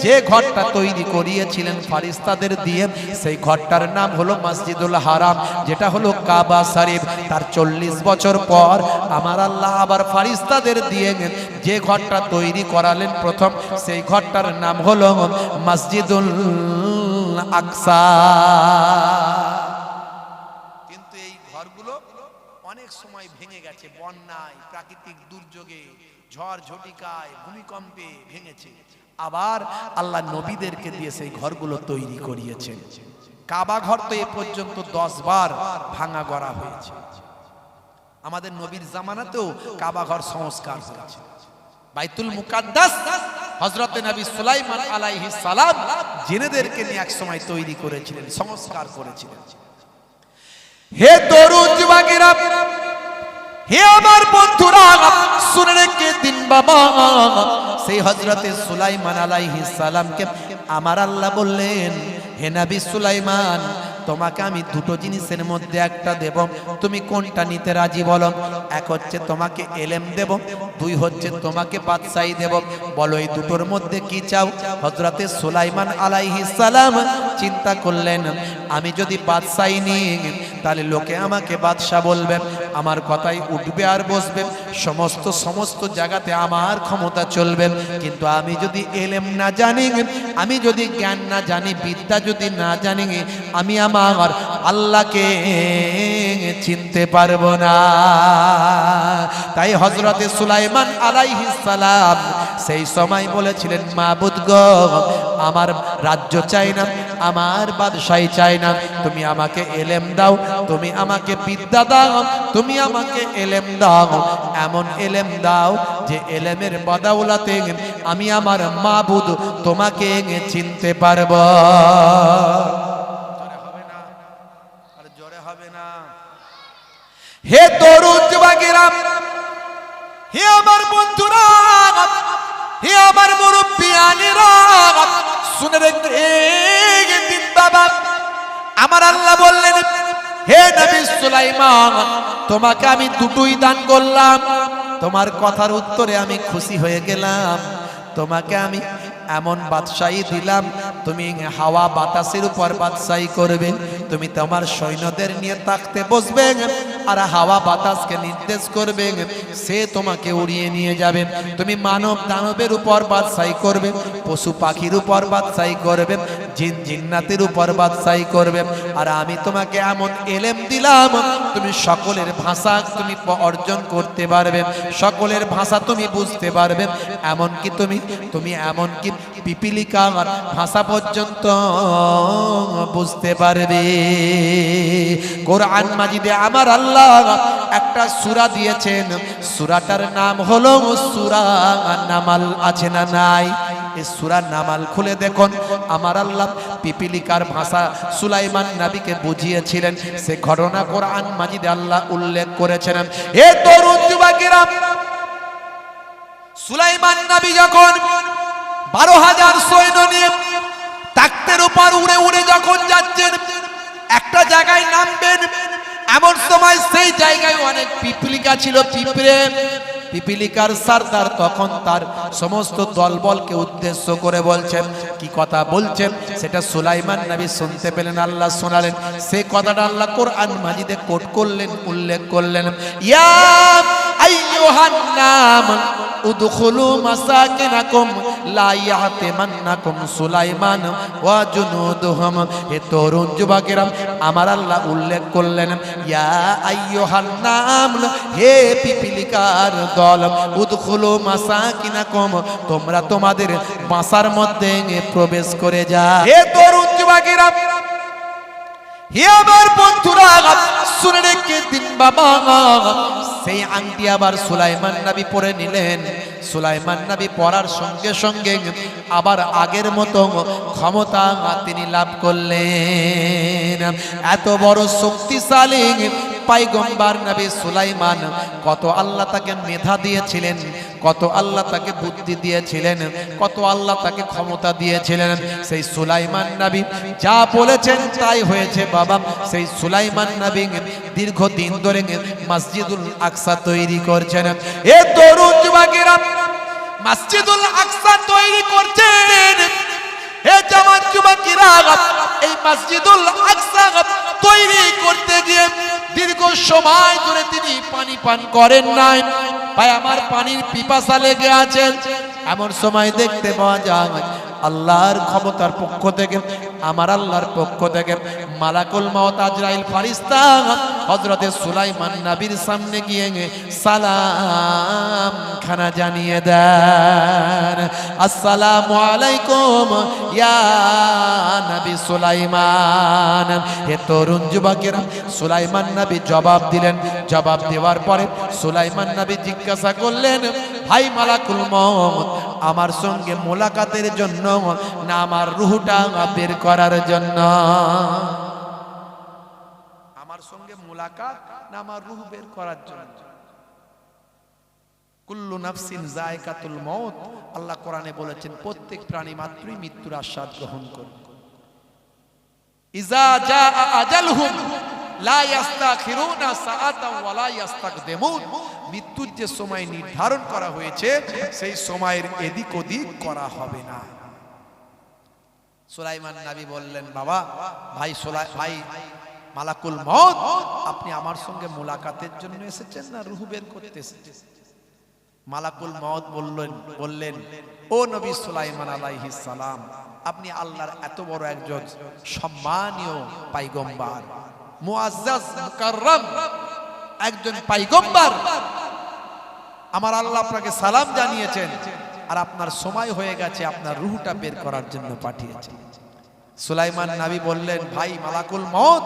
যে ঘরটা তৈরি করিয়েছিলেন ফেরেশতাদের দিয়ে, সেই ঘরটার নাম হলো মসজিদুল হারাম, যেটা হলো কাবা শরীফ। তার 40 বছর পর আমার আল্লাহ আবার ফেরেশতাদের দিয়ে যে ঘরটা তৈরি করালেন প্রথম, সেই ঘরটার নাম হলো মসজিদুল আকসা। কিন্তু এই ঘরগুলো অনেক সময় ভেঙে গেছে, বন্যায়, প্রাকৃতিক দুর্যোগে, ঝড় ঝটিকায়, ভূমিকম্পে ভেঙেছে। আবার আল্লাহ নবীদেরকে দিয়ে সেই ঘরগুলো তৈরি করিয়েছেন। কাবা ঘর তো এ পর্যন্ত 10 বার ভাঙা গড়া হয়েছে। আমাদের নবীর জামানাতেও কাবা ঘর সংস্কার হয়েছে। বাইতুল মুকাদ্দাস হযরত নবী সুলাইমান আলাইহিস সালাম জিনেদেরকে নিয়ে এক সময় তৈরি করেছিলেন, সংস্কার করেছিলেন। হে তরুণ যুবকেরা, হে আমার বন্ধুরা, শুনে রেখে দিন বাবা, সেই হযরতে সুলাইমান আলাইহিস সালামকে আমার আল্লাহ বললেন, হে নবী সুলাইমান, তোমাকে আমি দুটো জিনিসের মধ্যে একটা দেব, তুমি কোনটা নিতে রাজি বলো? এক হচ্ছে তোমাকে ইলম দেব, দুই হচ্ছে তোমাকে বাদশাহী দেব, বলো এই দুটোর মধ্যে কি চাও? হযরতে সুলাইমান আলাইহিস সালাম চিন্তা করলেন, আমি যদি বাদশাহী নিই তাহলে লোকে আমাকে বাদশা বলবে, আমার কথাই উঠবে আর বসবে, সমস্ত জায়গাতে আমার ক্ষমতা চলবে। কিন্তু আমি যদি ইলম না জানি, আমি যদি জ্ঞান না জানি, বিদ্যা যদি না জানি, আমি আমার আল্লাহকে চিনতে পারবো না। তাই হযরতে সুলাইমান আলাইহিস সালাম সেই সময় বলেছিলেন, মাবুদ গো, আমার রাজ্য চাই না, আমার বাদশাহী চাই না, তুমি আমাকে ইলম দাও, তুমি আমাকে বিদ্যা দাও, তুমি আমাকে ইলম দাও, এমন ইলম দাও যে ইলমের বদৌলতে আমি আমার মাবুদ তোমাকে চিনতে পারবো। হে তরুণ যুবকেরা, হে আমার বন্ধুরা, হে আমার মুরব্বিয়ানেরা, শুনে রেখে দিন বাবা, আমার আল্লাহ বললেন, হে নবী সুলাইমান, তোমাকে আমি দুটোই দান করলাম, তোমার কথার উত্তরে আমি খুশি হয়ে গেলাম, তোমাকে আমি এমন বাদশাহী দিলাম, তুমি হাওয়া বাতাসের উপর বাদশাহী করবে, তুমি তোমার সৈন্যদের নিয়ে তাকতে বসবে আর হাওয়া বাতাসকে নির্দেশ করবে, সে তোমাকে উড়িয়ে নিয়ে যাবে, তুমি মানব দানবের উপর বাদশাহী করবে, পশু পাখির উপর বাদশাহী করবে, জিন জিন্নাতের উপর বাদশাহী করবে, আর আমি তোমাকে এমন ইলম দিলাম, তুমি সকলের ভাষা তুমি অর্জন করতে পারবে, সকলের ভাষা তুমি বুঝতে পারবে, এমনকি তুমি এমনকি পিপিলিকার ভাষা পর্যন্ত বুঝতে পারবে। কোরআন মাজিদে আমার আল্লাহ একটা সূরা দিয়েছেন, সূরাটার নাম হলো সূরা নামাল। আছে না নাই? এই সূরা নামাল খুলে দেখুন, আমার আল্লাহ পিপিলিকার ভাষা সুলাইমান নবীকে বুঝিয়েছিলেন, সে ঘটনা কোরআন মাজিদে আল্লাহ উল্লেখ করেছেন। হে তরুণ যুবকেরা, সুলাইমান নবী যখন 12,000 সৈন্য নিয়ে তাকতের উপর উড়ে উড়ে যখন যাচ্ছেন, একটা জায়গায় নামবেন, এমন সময় সেই জায়গায় অনেক পিপিলিকা ছিল, পিপিলিকার সরদার তখন তার সমস্ত দলবলকে উদ্দেশ্য করে বলছেন, কি কথা বলছেন সেটা সুলাইমান নবী শুনতে পেলেন, আল্লাহ শোনালেন, সে কথাটা আল্লাহ কোরআন মাজিদে কোট করলেন, উল্লেখ করলেন, ইয়া আইয়ুহান নাম উদখুলু মাসাকিনাকুম লা ইয়াতিমান্নাকুম সুলাইমান ওয়া জুনুদুহুম। হে তরুণ যুবকেরা, আমার আল্লাহ উল্লেখ করলেন, ইয়া আইয়ুহান নাম, হে পিপিলিকার দল, উদখুলু মাসাকিনাকুম, তোমরা তোমাদের বাসার মধ্যে প্রবেশ করে যাও। হে তরুণ যুবকেরা, হে আমার বন্ধুরা, শুনে রেখে দিন বাবা, সেই আংটি আবার সুলাইমান নবী পরে নিলেন। সুলাইমান নবী পরার সঙ্গে সঙ্গে আবার আগের মতো ক্ষমতা তিনি লাভ করলেন। এত বড় শক্তিশালী পয়গম্বর নবী সুলাইমান, কত আল্লাহ তাকে মেধা দিয়েছিলেন, কত আল্লাহ তাকে বুদ্ধি দিয়েছিলেন, কত আল্লাহ তাকে ক্ষমতা দিয়েছিলেন। সেই সুলাইমান নবী যা বলেছেন তাই হয়েছে বাবা। সেই সুলাইমান নবী দীর্ঘদিন ধরে মসজিদুল আকসা তৈরি করছেন। এ তরুণ যুবকেরা, মসজিদুল আকসা তৈরি করছেন। হে জওয়ান যুবকেরা, এই মসজিদুল আকসা তৈরি করতে গিয়ে দীর্ঘ সময় ধরে তিনি পানি পান করেন নাই, ভাই আমার পানির পিপাসা লেগে আছে। এমন সময় দেখতে পাওয়া যায় আল্লাহর ক্ষমতার পক্ষ থেকে, আমার আল্লাহর পক্ষ থেকে মালাকুল মউত আজরাইল ফেরেশতা হযরতে সুলাইমান নবীর সামনে গিয়ে সালাম খানা জানিয়ে দেন, আসসালামু আলাইকুম ইয়া নবী সুলাইমান। হে তরুণ যুবকেরা, সুলাইমান নবী জবাব দিলেন, জবাব দেওয়ার পরে সুলাইমান নবী জিজ্ঞাসা করলেন, ভাই মালাকুল মউত, আমার সঙ্গে মোলাকাতের জন্য না আমার রূহটা বের করার জন্য? আমার সঙ্গে মোলাকাত না আমার রূহ বের করার জন্য? কুল্লু নাফসিন যায়কাতুল মউত, আল্লাহ কোরআনে বলেছেন প্রত্যেক প্রাণী মাত্রই মৃত্যুর আস্বাদ গ্রহণ করবে। ইজা জা আজালহুম লা ইস্তাখিরুনা সাআতান ওয়া লা ইস্তাকদিমুন, মৃত্যুর যে সময় নির্ধারণ করা হয়েছে সেই সময়ের এদিক ওদিক করা হবে না। সুলাইমান নবী বললেন, বাবা ভাই ভাই মালাকুল মউত, আপনি আমার সঙ্গে মোলাকাতের জন্য এসেছেন না রূহ বের করতে এসেছেন? মালাকুল মউত বললেন, ও নবী সুলাইমান আলাইহিস সালাম, আপনি আল্লাহর এত বড় একজন সম্মানীয় পয়গম্বর, মুআজ্জাজ মুকাররম একজন পয়গম্বর, আমার আল্লাহ আপনাকে সালাম জানিয়েছেন, আর আপনার সময় হয়ে গেছে, আপনার রূহটা বের করার জন্য পাঠিয়েছেন। সুলাইমান নবী বললেন, ভাই মালাকুল মউত,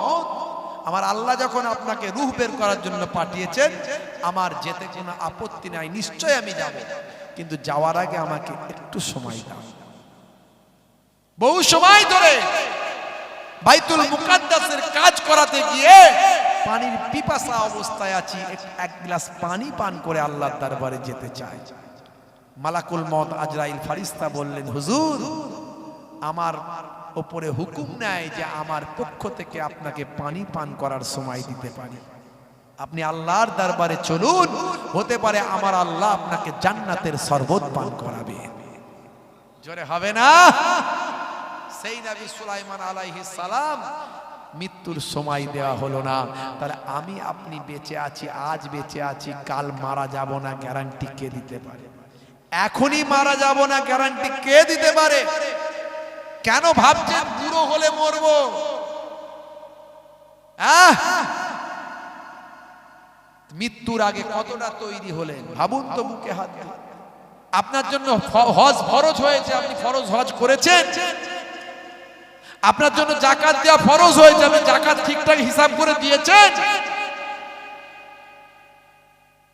আমার আল্লাহ যখন আপনাকে রূহ বের করার জন্য পাঠিয়েছেন, আমার যেতে কোনো আপত্তি নাই, নিশ্চয় আমি যাব, কিন্তু যাওয়ার আগে আমাকে একটু সময় দাও। বহু সময় ধরে বাইতুল মুকাদ্দাসের কাজ করাতে গিয়ে পানির পিপাসা অবস্থায় আছি, এক গ্লাস পানি পান করে আল্লাহর দরবারে যেতে চাই। মালাকুল মউত আজরাইল ফেরেশতা বললেন, হুজুর, আমার উপরে হুকুম নেয় যে আমার পক্ষ থেকে আপনাকে পানি পান করার সময় দিতে পারি, আপনি আল্লাহর দরবারে চলুন, হতে পারে আমার আল্লাহ আপনাকে জান্নাতের শরবত পান করাবে। জোরে হবে না? সেই নবী সুলাইমান আলাইহিস সালাম মৃত্যুর সময় দেওয়া হলো না, তাহলে আমি আপনি বেঁচে আছি, আজ বেঁচে আছি, কাল মারা যাব না, গ্যারান্টি কে দিতে পারে? এখনই মারা যাব না, গ্যারান্টি কে দিতে পারে? কেন ভাবছেন বুড়ো হলে মরবো? মৃত্যুর আগে কতটা তৈরি হলেন ভাবুন তো, বুকে হাত দিয়ে। আপনার জন্য হজ ফরজ হয়েছে, আপনি ফরজ হজ করেছেন। আপনার জন্য যাকাত দেওয়া ফরজ হয়েছে, আপনি যাকাত ঠিকঠাক হিসাব করে দিয়েছেন।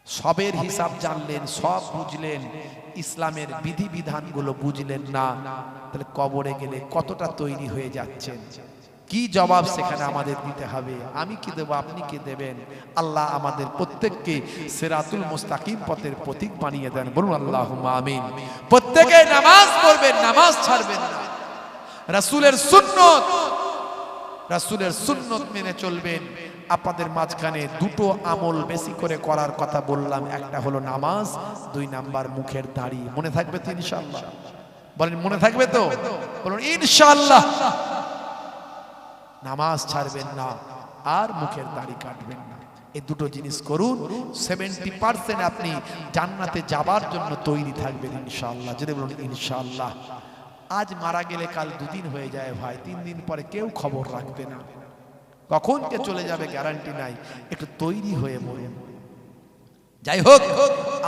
সবের হিসাব জানলেন, সব বুঝলেন, ইসলামের বিধিবিধানগুলো বুঝলেন না, তাহলে কবরে গেলে কতটা তৈরি হয়ে যাচ্ছেন? কি জবাব সেখানে আমাদের দিতে হবে? আমি কি দেব, আপনি কি দেবেন? আল্লাহ আমাদের প্রত্যেককে সিরাতুল মুস্তাকিম পথের প্রতীক বানিয়ে দেন, বলুন আল্লাহুম্মা আমিন। প্রত্যেকে নামাজ পড়বেন, নামাজ ছাড়বেন না, রাসূলের সুন্নত মেনে চলবেন। আপনাদের মাঝখানে দুটো আমল বেশি করে করার কথা বললাম, একটা হলো নামাজ, 2 নাম্বার মুখের দাড়ি। মনে থাকবে তো ইনশাআল্লাহ? বলেন মনে থাকবে তো? বলুন ইনশাআল্লাহ। নামাজ ছাড়বেন না আর মুখের দাড়ি কাটবেন না, এই দুটো জিনিস করুন, 70% আপনি জান্নাতে যাবার জন্য তৈরি থাকবেন ইনশাআল্লাহ। যদি বলুন ইনশাআল্লাহ। আজ মারা গেলে কাল 2 দিন হয়ে যায় ভাই, 3 দিন পরে কেউ খবর রাখবে না, কখন কে চলে যাবে গ্যারান্টি নাই, একটু তৈরি হয়ে মরেন। যাই হোক,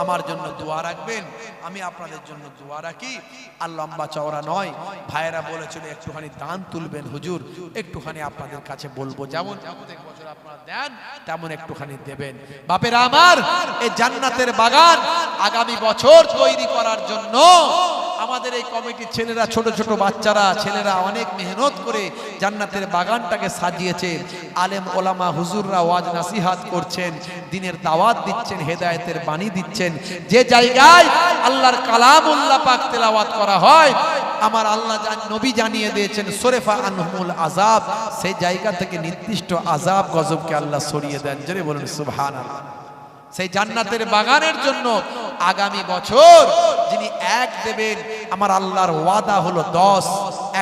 আমার জন্য দোয়া রাখবেন, আমি আপনাদের জন্য দোয়া রাখি। আর লম্বা চওড়া নয়, ভাইয়েরা বলেছিল একটুখানি দান তুলবেন হুজুর, একটুখানি আপনাদের কাছে বলবো, যেমন প্রত্যেক বছর আপনারা দেন তেমন একটুখানি দেবেন। বাপেরা আমার, এই জান্নাতের বাগান আগামী বছর তৈরি করার জন্য আমাদের এই কমিটির ছেলেরা, ছোট ছোট বাচ্চারা, ছেলেরা অনেক মেহনত করে জান্নাতের বাগানটাকে সাজিয়েছে। আলেম ওলামা হুজুররা ওয়াজ নাসিহাত করছেন, দিনের দাওয়াত দিচ্ছেন, হেদায়েতের বাণী দিচ্ছেন। যে জায়গায় আল্লাহর কালামুল্লাহ পাক তেলাওয়াত করা হয়, আমার আল্লাহ নবী জানিয়ে দিয়েছেন সরেফা আনহুমুল আযাব, সেই জায়গা থেকে নির্দিষ্ট আযাব গজবকে আল্লাহ সরিয়ে দেন। জোরে বলুন সুবহানাল্লাহ। সেই জান্নাতের বাগানের জন্য আগামী বছর যিনি 1 দেবেন, আমার আল্লাহর ওয়াদা হলো 10,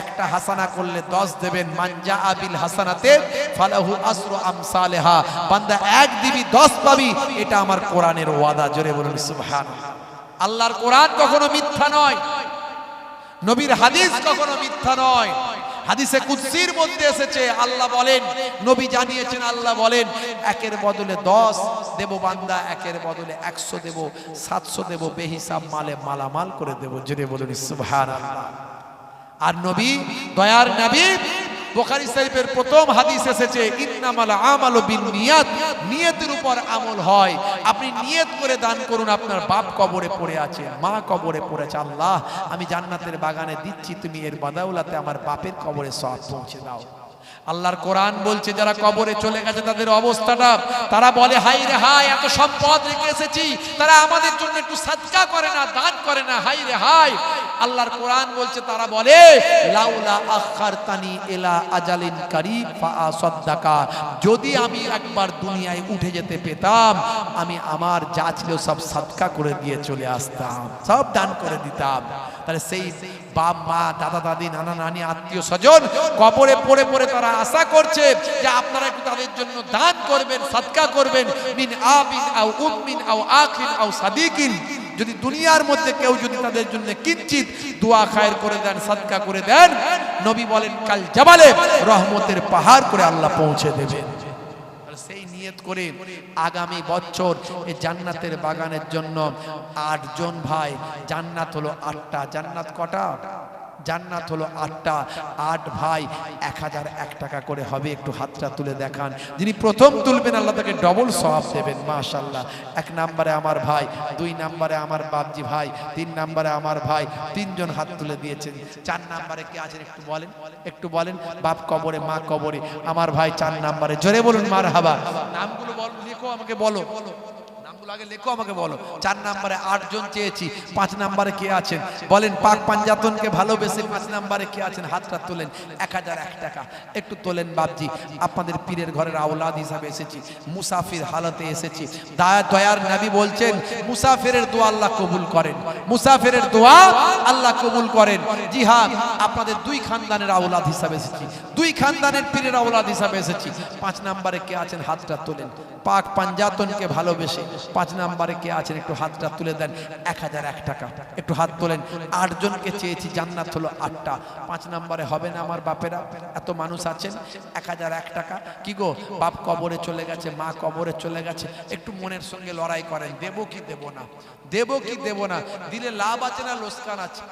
একটা হাসানা করলে 10 দেবেন। মানজা আবিল হাসানাতে ফালাহু আসরু আমসালেহা, বান্দা 1 দিবি 10 পাবি, এটা আমার কোরআনের ওয়াদা। জোরে বলুন সুবহানাল্লাহ। আল্লাহর কোরআন কখনো মিথ্যা নয়, নবীর হাদিস কখনো মিথ্যা নয়। হাদিসে কুদসির মধ্যে এসেছে, আল্লাহ বলেন, নবী জানিয়েছেন, আল্লাহ বলেন, 1-এর বদলে 10 দেব বান্দা, 1-এর বদলে 100 দেব, 700 দেব, বেহিসাব মালে মালামাল করে দেব। জোরে বলুন সুবহানাল্লাহ। আর নবী, দয়ার নবী, বুখারী শরীফের প্রথম হাদিস এসেছে, ইন্নামাল আমালু বিন্নিয়াত, নিয়তের পর আমল হয়। আপনি নিয়ত করে দান করুন, আপনার বাপ কবরে পড়ে আছে, মা কবরে পড়েছে, আল্লাহ আমি জান্নাতের বাগানে দিচ্ছি, তুমি এর বদৌলতে আমার বাপের কবরে সওয়াব পৌঁছে দাও। আল্লাহর কোরআন বলছে যারা কবরে চলে গেছে তাদের অবস্থাটা, তারা বলে হাই রে হাই, এত সম্পদ রেখে এসেছি, তারা আমাদের জন্য একটু সাদকা করে না, দান করে না, হাই রে হাই। আল্লাহর কোরআন বলছে তারা বলে লাউলা আখারতানি ইলা আজালিন কারীব ফাআসাদদাকা, যদি আমি একবার দুনিয়ায় উঠে যেতে পেতাম, আমি আমার যা ছিল সব সাদকা করে দিয়ে চলে আসতাম, সব দান করে দিতাম। তাহলে সেই বাপ মা দাদা দাদি নানা নানি আত্মীয় স্বজন কবরে পড়ে পড়ে তারা আশা করছে যে আপনারা একটু তাদের জন্য দান করবেন, সাদকা করবেন। মিন আবিন আও উম্মিন আও আখিন আও সাদিকিন, যদি দুনিয়ার মধ্যে কেউ যদি তাদের জন্য কিঞ্চিত দোয়া খায়ের করে দেন, সাদকা করে দেন, নবী বলেন কাল জাবালে রহমতের পাহাড় করে আল্লাহ পৌঁছে দেবেন। সেই নিয়ত করে আগামী বছর এই জান্নাতের বাগানের জন্য 8 জন ভাই, জান্নাত হলো 8টা, জান্নাত কটা? জান্নাত হলো 8টা, 8 ভাই 1001 টাকা করে হবে। একটু হাতটা তুলে দেখান, যিনি প্রথম তুলবেন আল্লাহ তাকে ডবল সওয়াব দেবেন। মাশাআল্লাহ। 1 নম্বরে আমার ভাই, 2 নম্বরে আমার বাপজি ভাই, 3 নম্বরে আমার ভাই, 3 জন হাত তুলে দিয়েছেন। 4 নম্বরে কে আছেন একটু বলেন, একটু বলেন। বাপ কবরে মা কবরে, আমার ভাই 4 নম্বরে, জোরে বলুন মারহাবা। নামগুলো বল, লিখো আমাকে বলো, আগে লেখো আমাকে বলো। 4 নম্বরে 8 জন চেয়েছি। 5 নম্বরে কে আছেন বলেন? পাক পাঞ্জাতনকে ভালোবেসে 5 নম্বরে কে আছেন? হাতটা তোলেন। 1001 টাকা একটু তোলেন বাপজি। আপনাদের পীরের ঘরের আওলাদ হিসাবে এসেছি, মুসাফির হালতে এসেছি। দয়ার নবী বলছেন মুসাফিরের দোয়া আল্লাহ কবুল করেন, মুসাফিরের দোয়া আল্লাহ কবুল করেন। জি হ্যাঁ, আপনাদের 2 খানদানের আওলাদ হিসাবে এসেছি, 2 খানদানের পীরের আওলাদ হিসাবে এসেছি। 5 নম্বরে কে আছেন? হাতটা তোলেন। পাক পাঞ্জাতনকে ভালোবেসে 5 নম্বরে কে আছেন? একটু হাতটা তুলে দেন। 1001 টাকা একটু হাত তোলেন। 8 জনকে চেয়েছি, জান্নাত হলো 8টা। 5 নম্বরে হবে না আমার বাপেরা? এত মানুষ আছেন, 1001 টাকা। কি গো, বাপ কবরে চলে গেছে, মা কবরে চলে গেছে, একটু মনের সঙ্গে লড়াই করেন, দেব কি দেব না, দেব কি দেব না, দিলে লাভ আছে না লোকসান আছে?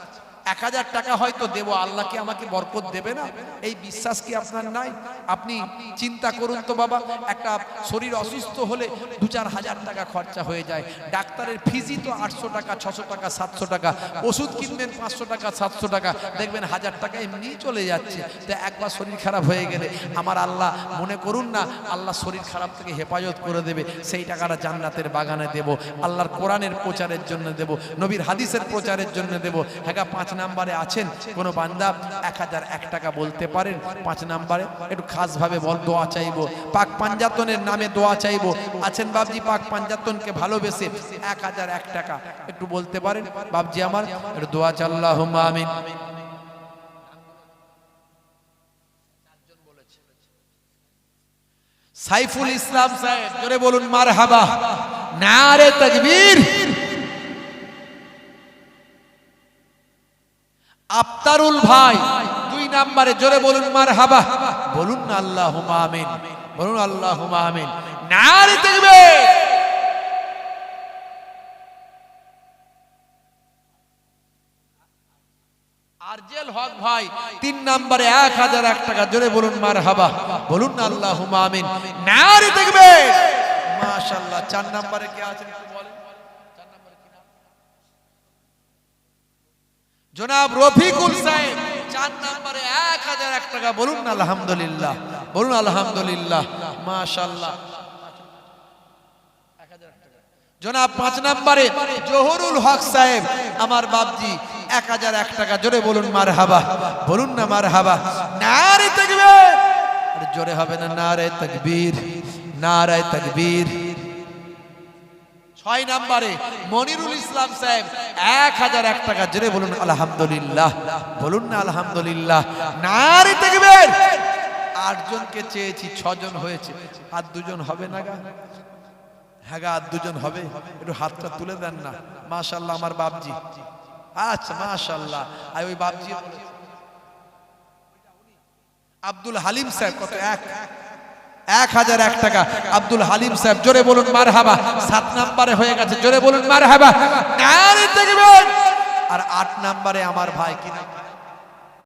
1000 টাকা হয়তো দেব, আল্লাহ কি আমাকে বরকত দেবে না? এই বিশ্বাস কি আপনার নাই? আপনি চিন্তা করুন তো বাবা, একটা শরীর অসুস্থ হলে 2-4 হাজার টাকা খরচা হয়ে যায়। ডাক্তারের ফিজই তো 800 টাকা, 600 টাকা, 700 টাকা। ওষুধ কিনবেন 500 টাকা, 700 টাকা, দেখবেন 1000 টাকা এমনিই চলে যাচ্ছে। তো একবার শরীর খারাপ হয়ে গেলে আমার আল্লাহ, মনে করুন না আল্লাহ শরীর খারাপ থেকে হেফাজত করে দেবে, সেই টাকাটা জান্নাতের বাগানে দেব, আল্লাহর কোরআনের প্রচারের জন্য দেব, নবীর হাদিসের প্রচারের জন্য দেব। হ্যাঁ, 5 নম্বরে আছেন কোন বান্দা? 1001 টাকা বলতে পারেন? 5 নম্বরে একটু খাস ভাবে বল, দোয়া চাইবো, পাক পাঞ্জাতনের নামে দোয়া চাইবো। আছেন বাপজি পাক পাঞ্জাতনকে ভালোবেসে 1001 টাকা একটু বলতে পারেন? বাপজি আমার একটু দোয়া চাই, আল্লাহুম্মা আমিন। সাইফুল ইসলাম সাহেব, জোরে বলুন মারহাবা, নারে তাকবীর। আফতারুল ভাই 2 নম্বরে, জোরে বলুন মারহাবা, বলুন না আল্লাহুম্মা আমিন, বলুন আল্লাহুম্মা আমিন, নারে তাকবীর। আরজেল হক ভাই 3 নম্বরে 1001 টাকা, জোরে বলুন মারহাবা, বলুন না আল্লাহুম্মা আমিন, নারে তাকবীর। মাশাআল্লাহ। 4 নম্বরে কে আছেন একটু বলেন? জনাব রফিকুল সাহেব 4 নম্বরে 1001 টাকা, বলুন না আলহামদুলিল্লাহ, বলুন আলহামদুলিল্লাহ। মাশাআল্লাহ। জনাব 5 নম্বরে জহুরুল হক সাহেব, আমার বাপজি 1001 টাকা, জোরে বলুন মারহাবা, বলুন না মারহাবা, নারে তাকবীর। আরে জোরে হবে না? নারে তাকবীর, নারে তাকবীর। 6 নম্বরে মনিরুল ইসলাম সাহেব 1001 টাকা, জোরে বলুন আলহামদুলিল্লাহ, বলুন না আলহামদুলিল্লাহ, নারে তাকবীর। 8 জনকে চেয়েছি, 6 জন হয়েছে, আর 2 জন হবে না গা? হ্যাঁ গা, আর 2 জন হবে, একটু হাতটা তুলে দেন না। মাশাআল্লাহ আমার বাপজি। আচ্ছা মাশাআল্লাহ। আর ওই বাপজি আব্দুল হালিম সাহেব কত? 1001 টাকা, আব্দুল হালিম সাহেব, জোরে বলুন মারহাবা। 7 নম্বরে হয়ে গেছে, জোরে বলুন মারহাবা, নারে তাকবীর। আর 8 নম্বরে আমার ভাই, কি নাম?